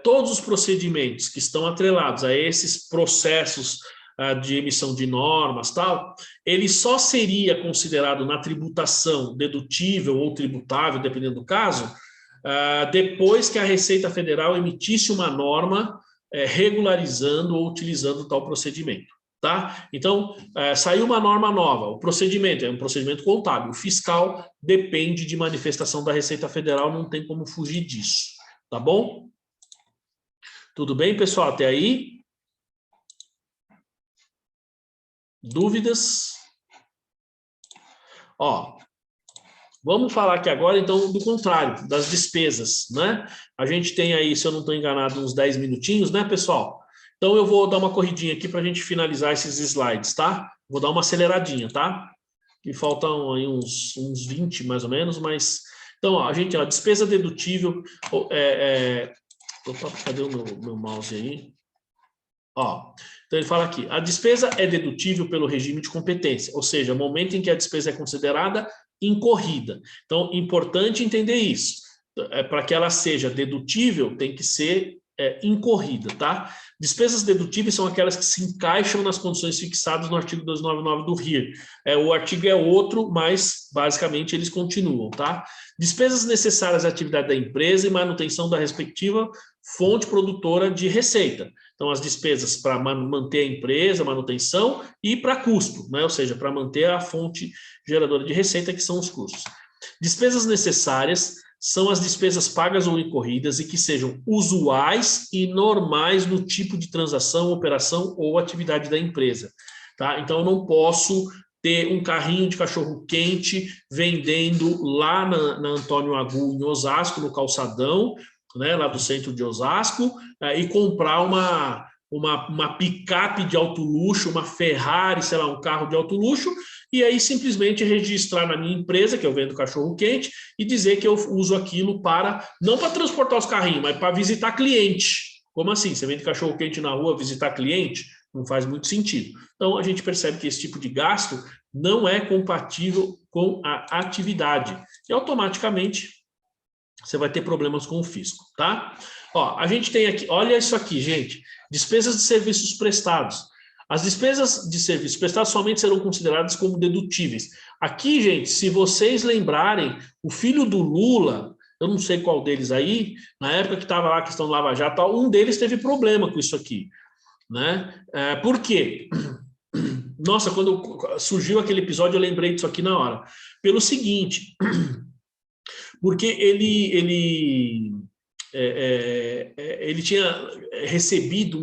todos os procedimentos que estão atrelados a esses processos de emissão de normas, tal, ele só seria considerado na tributação dedutível ou tributável, dependendo do caso, depois que a Receita Federal emitisse uma norma regularizando ou utilizando tal procedimento. Tá? Então, saiu uma norma nova, o procedimento é um procedimento contábil, o fiscal depende de manifestação da Receita Federal, não tem como fugir disso, tá bom? Tudo bem, pessoal, até aí? Dúvidas? Vamos falar aqui agora, então, do contrário, das despesas, né? A gente tem aí, se eu não estou enganado, uns 10 minutinhos, né, pessoal? Então, eu vou dar uma corridinha aqui para a gente finalizar esses slides, tá? Vou dar uma aceleradinha, tá? E faltam aí uns 20, mais ou menos, mas... Então, a despesa dedutível... Opa, cadê o meu mouse aí? Então, ele fala aqui, a despesa é dedutível pelo regime de competência, ou seja, o momento em que a despesa é considerada incorrida. Então, importante entender isso. Para que ela seja dedutível, tem que ser incorrida, tá? Despesas dedutíveis são aquelas que se encaixam nas condições fixadas no artigo 299 do RIR. O artigo é outro, mas basicamente eles continuam, tá? Despesas necessárias à atividade da empresa e manutenção da respectiva fonte produtora de receita. Então, as despesas para manter a empresa, manutenção e para custo, né? Ou seja, para manter a fonte geradora de receita, que são os custos. Despesas necessárias são as despesas pagas ou incorridas e que sejam usuais e normais no tipo de transação, operação ou atividade da empresa. Tá? Então, eu não posso ter um carrinho de cachorro-quente vendendo lá na Antônio Agu, em Osasco, no calçadão, né, lá do centro de Osasco, e comprar uma picape de alto luxo, uma Ferrari, sei lá, um carro de alto luxo, e aí simplesmente registrar na minha empresa, que eu vendo cachorro-quente, e dizer que eu uso aquilo não para transportar os carrinhos, mas para visitar cliente. Como assim? Você vende cachorro-quente na rua, visitar cliente? Não faz muito sentido. Então, a gente percebe que esse tipo de gasto não é compatível com a atividade. E automaticamente você vai ter problemas com o fisco, tá? Ó, a gente tem aqui, olha isso aqui, gente, despesas de serviços prestados. As despesas de serviços prestados somente serão consideradas como dedutíveis. Aqui, gente, se vocês lembrarem, o filho do Lula, eu não sei qual deles aí, na época que estava lá a questão do Lava Jato, um deles teve problema com isso aqui, né? Por quê? Nossa, quando surgiu aquele episódio, eu lembrei disso aqui na hora. Pelo seguinte, porque ele tinha recebido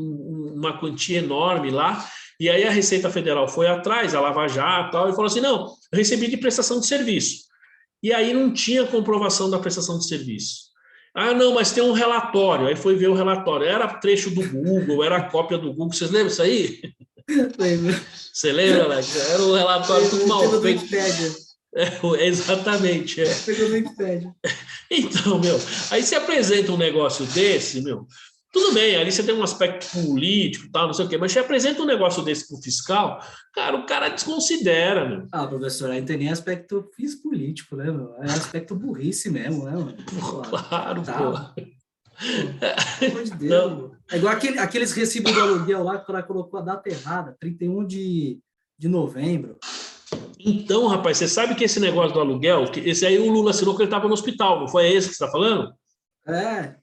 uma quantia enorme lá, e aí a Receita Federal foi atrás, a Lava Jato, tal, e falou assim, não, eu recebi de prestação de serviço. E aí não tinha comprovação da prestação de serviço. Ah, não, mas tem um relatório. Aí foi ver o relatório. Era trecho do Google, era cópia do Google. Vocês lembram isso aí? Lembro. Você lembra, Alex? Era um relatório tudo mal feito. Exatamente. Pegou no Wikipedia. Então, aí você apresenta um negócio desse, tudo bem, ali você tem um aspecto político, tal, não sei o quê, mas você apresenta um negócio desse para o fiscal, o cara desconsidera, Ah, professor, aí não tem nem aspecto político, né, meu? É aspecto burrice mesmo, né, mano? Claro, pô. Pelo amor de Deus. Não. É igual aqueles recibos do aluguel lá que o cara colocou a data errada, 31 de novembro. Então, rapaz, você sabe que esse negócio do aluguel, esse aí o Lula assinou que ele estava no hospital, não foi esse que você está falando? É.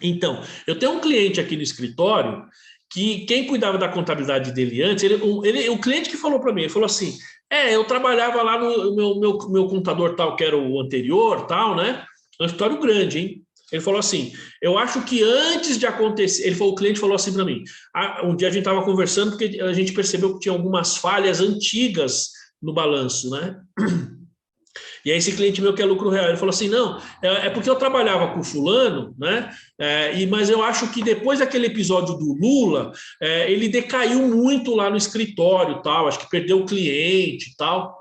Então, eu tenho um cliente aqui no escritório que quem cuidava da contabilidade dele antes, o cliente que falou para mim, ele falou assim, eu trabalhava lá no meu contador tal, que era o anterior, tal, né? É um escritório grande, hein? Ele falou assim, eu acho que antes de acontecer, o cliente falou assim para mim, um dia a gente estava conversando porque a gente percebeu que tinha algumas falhas antigas no balanço, né? E aí esse cliente meu que é lucro real, ele falou assim, não, é porque eu trabalhava com fulano, né? Mas eu acho que depois daquele episódio do Lula, ele decaiu muito lá no escritório, tal, acho que perdeu o cliente e tal.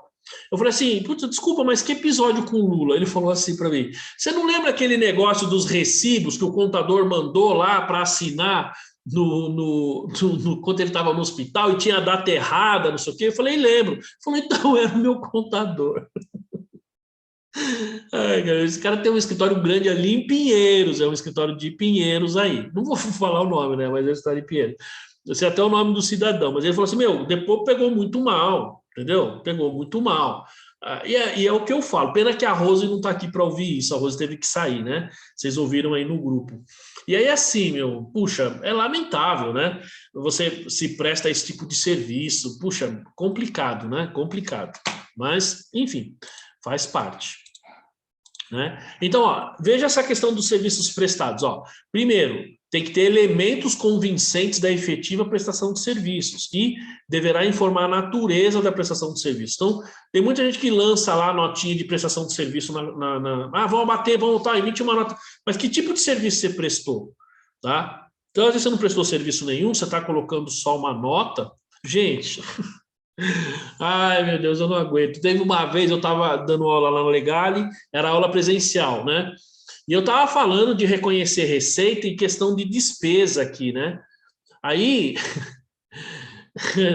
Eu falei assim, putz, desculpa, mas que episódio com o Lula? Ele falou assim para mim, você não lembra aquele negócio dos recibos que o contador mandou lá para assinar quando ele estava no hospital e tinha a data errada, não sei o quê? Eu falei, lembro. Ele falou, então era o meu contador. Ai, cara, esse cara tem um escritório grande ali em Pinheiros, é um escritório de Pinheiros aí. Não vou falar o nome, né? Mas é um escritório de Pinheiros. Eu sei até o nome do cidadão, mas ele falou assim, depois pegou muito mal, entendeu? Pegou muito mal. E é o que eu falo. Pena que a Rose não está aqui para ouvir isso, a Rose teve que sair, né? Vocês ouviram aí no grupo. E aí, assim, puxa, é lamentável, né? Você se presta a esse tipo de serviço, puxa, complicado, né? Complicado. Mas, enfim, faz parte. Né? Então, veja essa questão dos serviços prestados. Primeiro, tem que ter elementos convincentes da efetiva prestação de serviços e deverá informar a natureza da prestação de serviço. Então, tem muita gente que lança lá a notinha de prestação de serviço vamos bater, emite uma nota. Mas que tipo de serviço você prestou? Tá? Então, às vezes você não prestou serviço nenhum, você está colocando só uma nota. Gente... Ai, meu Deus, eu não aguento. Teve uma vez, eu estava dando aula lá no Legale, era aula presencial, né? E eu estava falando de reconhecer receita e questão de despesa aqui, né? Aí,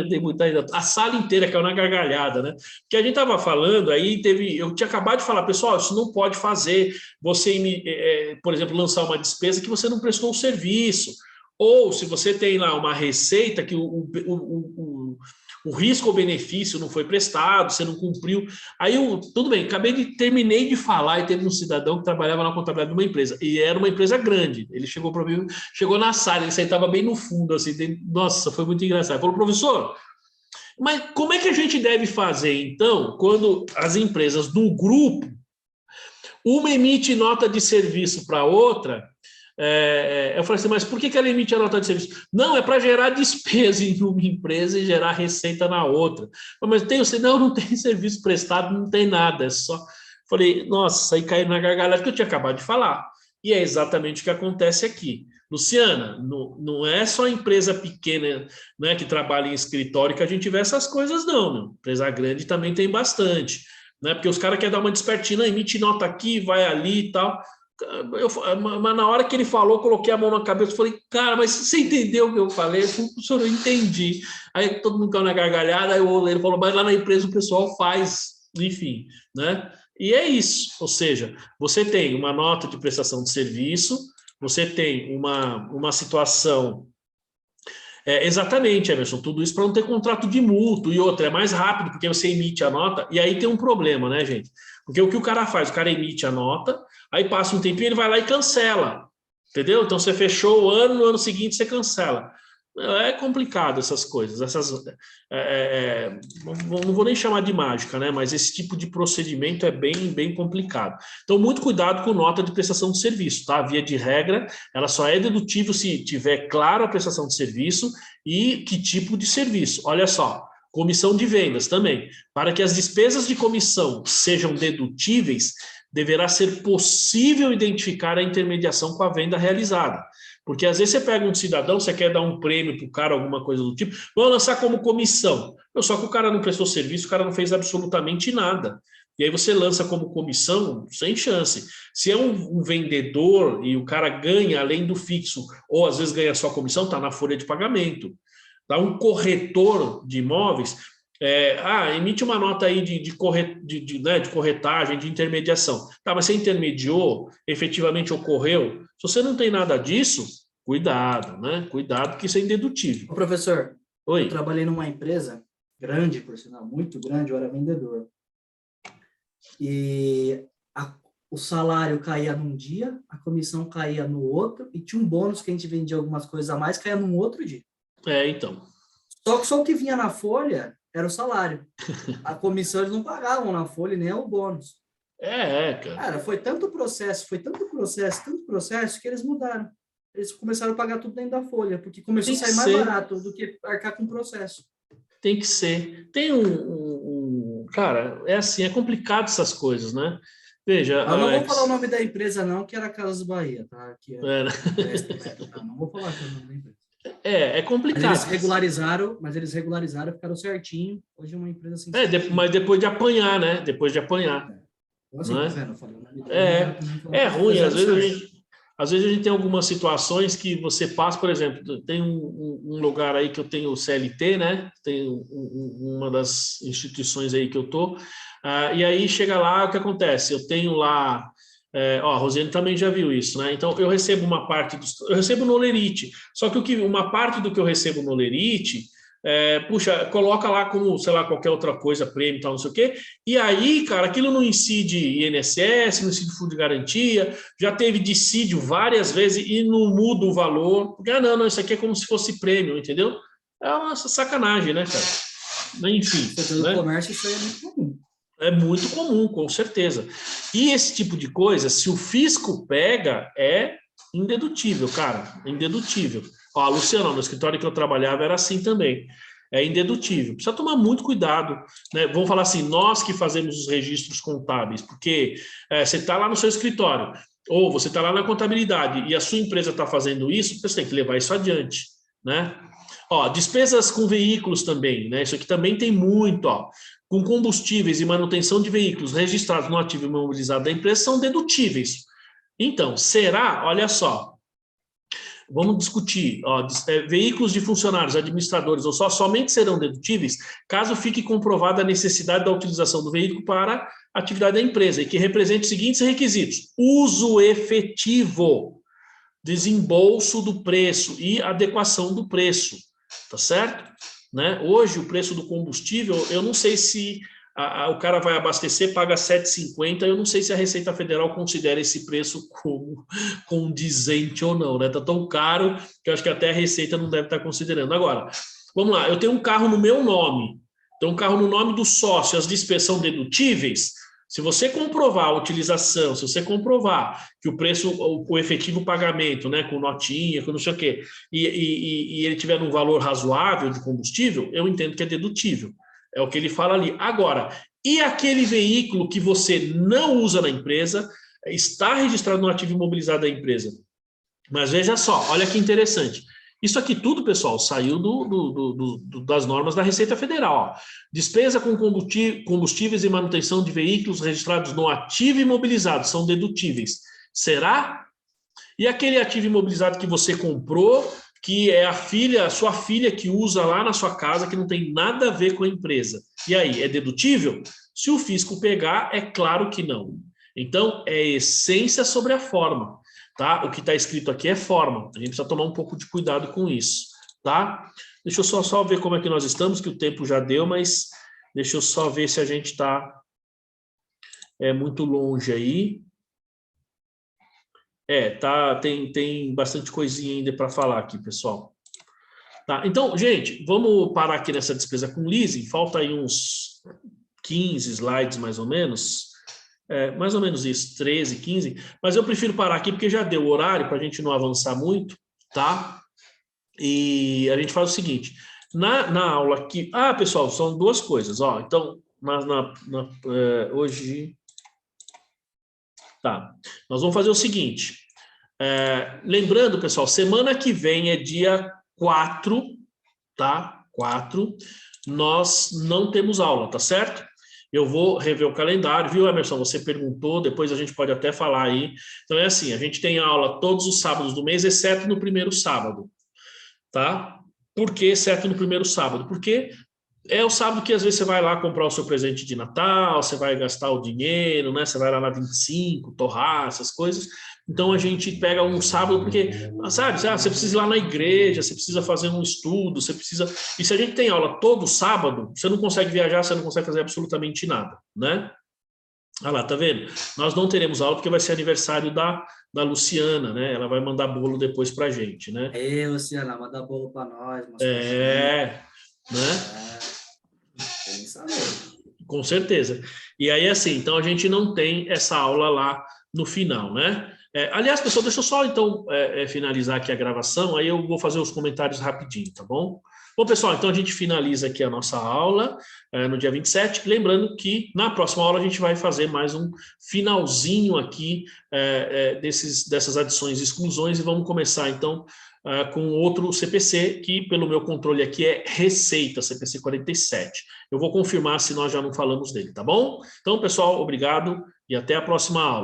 Dei muita risada. A sala inteira caiu na gargalhada, né? Porque a gente estava falando, aí eu tinha acabado de falar, pessoal, isso não pode fazer, você, por exemplo, lançar uma despesa que você não prestou um serviço, ou se você tem lá uma receita que o risco ou benefício não foi prestado, você não cumpriu. Aí, tudo bem, terminei de falar e teve um cidadão que trabalhava na contabilidade de uma empresa, e era uma empresa grande. Ele chegou para mim, chegou na sala, ele sentava bem no fundo, assim, nossa, foi muito engraçado. Ele falou, professor, mas como é que a gente deve fazer, então, quando as empresas do grupo, uma emite nota de serviço para outra, eu falei assim, mas por que ela emite a nota de serviço? Não, é para gerar despesa em uma empresa e gerar receita na outra. Mas não tem serviço prestado, não tem nada, é só... Falei, nossa, aí caiu na gargalhada que eu tinha acabado de falar. E é exatamente o que acontece aqui. Luciana, não é só empresa pequena, né, que trabalha em escritório que a gente vê essas coisas, não. Meu. Empresa grande também tem bastante. Né, porque os caras querem dar uma despertina, emite nota aqui, vai ali e tal... Mas na hora que ele falou, coloquei a mão na cabeça e falei, cara, mas você entendeu o que eu falei? Eu falei, professor, eu entendi. Aí todo mundo caiu na gargalhada, aí ele falou, mas lá na empresa o pessoal faz, enfim, né? E é isso, ou seja, você tem uma nota de prestação de serviço, você tem uma situação... exatamente, Emerson, tudo isso para não ter contrato de mútuo, e outra, é mais rápido, porque você emite a nota, e aí tem um problema, né, gente? Porque o que o cara faz? O cara emite a nota, aí passa um tempinho, ele vai lá e cancela, entendeu? Então você fechou o ano, no ano seguinte você cancela. É complicado essas coisas, não vou nem chamar de mágica, né? Mas esse tipo de procedimento é bem complicado. Então, muito cuidado com nota de prestação de serviço, tá? Via de regra, ela só é dedutível se tiver claro a prestação de serviço e que tipo de serviço. Olha só, comissão de vendas também. Para que as despesas de comissão sejam dedutíveis, deverá ser possível identificar a intermediação com a venda realizada. Porque às vezes você pega um cidadão, você quer dar um prêmio para o cara, alguma coisa do tipo, vamos lançar como comissão. Só que o cara não prestou serviço, o cara não fez absolutamente nada. E aí você lança como comissão, sem chance. Se é um vendedor e o cara ganha além do fixo, ou às vezes ganha só comissão, está na folha de pagamento. Tá? Um corretor de imóveis, emite uma nota aí de corretagem, de intermediação. Tá, mas você intermediou, efetivamente ocorreu. Se você não tem nada disso, cuidado, né? Cuidado, que isso é indedutível. Ô, professor, Oi. Eu trabalhei numa empresa grande, por sinal, muito grande, eu era vendedor. E o salário caía num dia, a comissão caía no outro, e tinha um bônus que a gente vendia algumas coisas a mais, caía num outro dia. Então. Só o que vinha na folha era o salário. A comissão eles não pagavam na folha, nem o bônus. Cara. Cara, foi tanto processo, que eles mudaram. Eles começaram a pagar tudo dentro da folha, porque começou a sair mais barato do que arcar com o processo. Tem que ser. Tem cara, é assim, é complicado essas coisas, né? Veja, eu não vou falar o nome da empresa, não, que era Casas Bahia, tá? Que não vou falar o nome da empresa. É complicado. Mas eles regularizaram, ficaram certinho. Hoje é uma empresa assim. Mas depois de apanhar, né? Depois de apanhar. Assim, não é? Tá vendo? Eu falei o nome é ruim, às vezes a gente tem algumas situações que você passa, por exemplo, tem um lugar aí que eu tenho o CLT, né? Tem uma das instituições aí que eu tô, e aí chega lá, o que acontece? Eu tenho lá, a Rosiane também já viu isso, né? Então eu recebo uma parte, eu recebo no Lerite, só que uma parte do que eu recebo no Lerite, coloca lá como, sei lá, qualquer outra coisa, prêmio e tal, não sei o quê, e aí, cara, aquilo não incide INSS, não incide fundo de garantia, já teve dissídio várias vezes e não muda o valor, porque, não, isso aqui é como se fosse prêmio, entendeu? É uma sacanagem, né, cara? Enfim. No né? comércio isso aí é muito comum. É muito comum, com certeza. E esse tipo de coisa, se o fisco pega, é indedutível, cara, indedutível. A Luciana, no escritório que eu trabalhava era assim também, é indedutível. Precisa tomar muito cuidado, né? Vamos falar assim, nós que fazemos os registros contábeis, porque você está lá no seu escritório, ou você está lá na contabilidade e a sua empresa está fazendo isso, você tem que levar isso adiante, né? Despesas com veículos também, né? Isso aqui também tem muito, com combustíveis e manutenção de veículos registrados no ativo imobilizado da empresa são dedutíveis. Então, será, olha só, Vamos discutir. Ó, veículos de funcionários, administradores ou somente serão dedutíveis caso fique comprovada a necessidade da utilização do veículo para a atividade da empresa e que represente os seguintes requisitos: uso efetivo, desembolso do preço e adequação do preço, tá certo? Né? Hoje, o preço do combustível, eu não sei se o cara vai abastecer, paga R$ 7,50, eu não sei se a Receita Federal considera esse preço como condizente ou não, né? Tá tão caro que eu acho que até a Receita não deve estar considerando. Agora, vamos lá, eu tenho um carro no meu nome, tenho um carro no nome do sócio, as despesas são dedutíveis. Se você comprovar a utilização, se você comprovar que o preço, o efetivo pagamento, né, com notinha, com não sei o quê, e ele tiver um valor razoável de combustível, eu entendo que é dedutível. É o que ele fala ali. Agora, e aquele veículo que você não usa na empresa, está registrado no ativo imobilizado da empresa? Mas veja só, olha que interessante. Isso aqui tudo, pessoal, saiu das normas da Receita Federal. Ó. Despesa com combustíveis e manutenção de veículos registrados no ativo imobilizado são dedutíveis. Será? E aquele ativo imobilizado que você comprou, que é a sua filha que usa lá na sua casa, que não tem nada a ver com a empresa. E aí, é dedutível? Se o fisco pegar, é claro que não. Então, é essência sobre a forma, tá? O que está escrito aqui é forma. A gente precisa tomar um pouco de cuidado com isso, tá? Deixa eu só ver como é que nós estamos, que o tempo já deu, mas deixa eu só ver se a gente está muito longe aí. Tem bastante coisinha ainda para falar aqui, pessoal. Tá, então, gente, vamos parar aqui nessa despesa com leasing. Falta aí uns 15 slides, mais ou menos. Mais ou menos isso, 13, 15. Mas eu prefiro parar aqui porque já deu o horário para a gente não avançar muito, tá? E a gente faz o seguinte. Na aula aqui... Ah, pessoal, são duas coisas. Ó, então, hoje... Tá, nós vamos fazer o seguinte, lembrando, pessoal, semana que vem é dia 4, tá? 4, nós não temos aula, tá certo? Eu vou rever o calendário, viu, Emerson? Você perguntou, depois a gente pode até falar aí. Então é assim, a gente tem aula todos os sábados do mês, exceto no primeiro sábado, tá? Por que exceto no primeiro sábado? Porque é o sábado que às vezes você vai lá comprar o seu presente de Natal, você vai gastar o dinheiro, né? Você vai lá na 25, torrar, essas coisas. Então a gente pega um sábado, porque, sabe, você precisa ir lá na igreja, você precisa fazer um estudo, você precisa. E se a gente tem aula todo sábado, você não consegue viajar, você não consegue fazer absolutamente nada, né? Olha lá, tá vendo? Nós não teremos aula porque vai ser aniversário da Luciana, né? Ela vai mandar bolo depois pra gente, né? Luciana, manda bolo para nós. Né? Com certeza. E aí, assim, então a gente não tem essa aula lá no final, né? Aliás, pessoal, deixa eu só, então, finalizar aqui a gravação, aí eu vou fazer os comentários rapidinho, tá bom? Bom, pessoal, então a gente finaliza aqui a nossa aula no dia 27, lembrando que na próxima aula a gente vai fazer mais um finalzinho aqui dessas adições e exclusões e vamos começar, então, com outro CPC, que pelo meu controle aqui é Receita, CPC 47. Eu vou confirmar se nós já não falamos dele, tá bom? Então, pessoal, obrigado e até a próxima aula.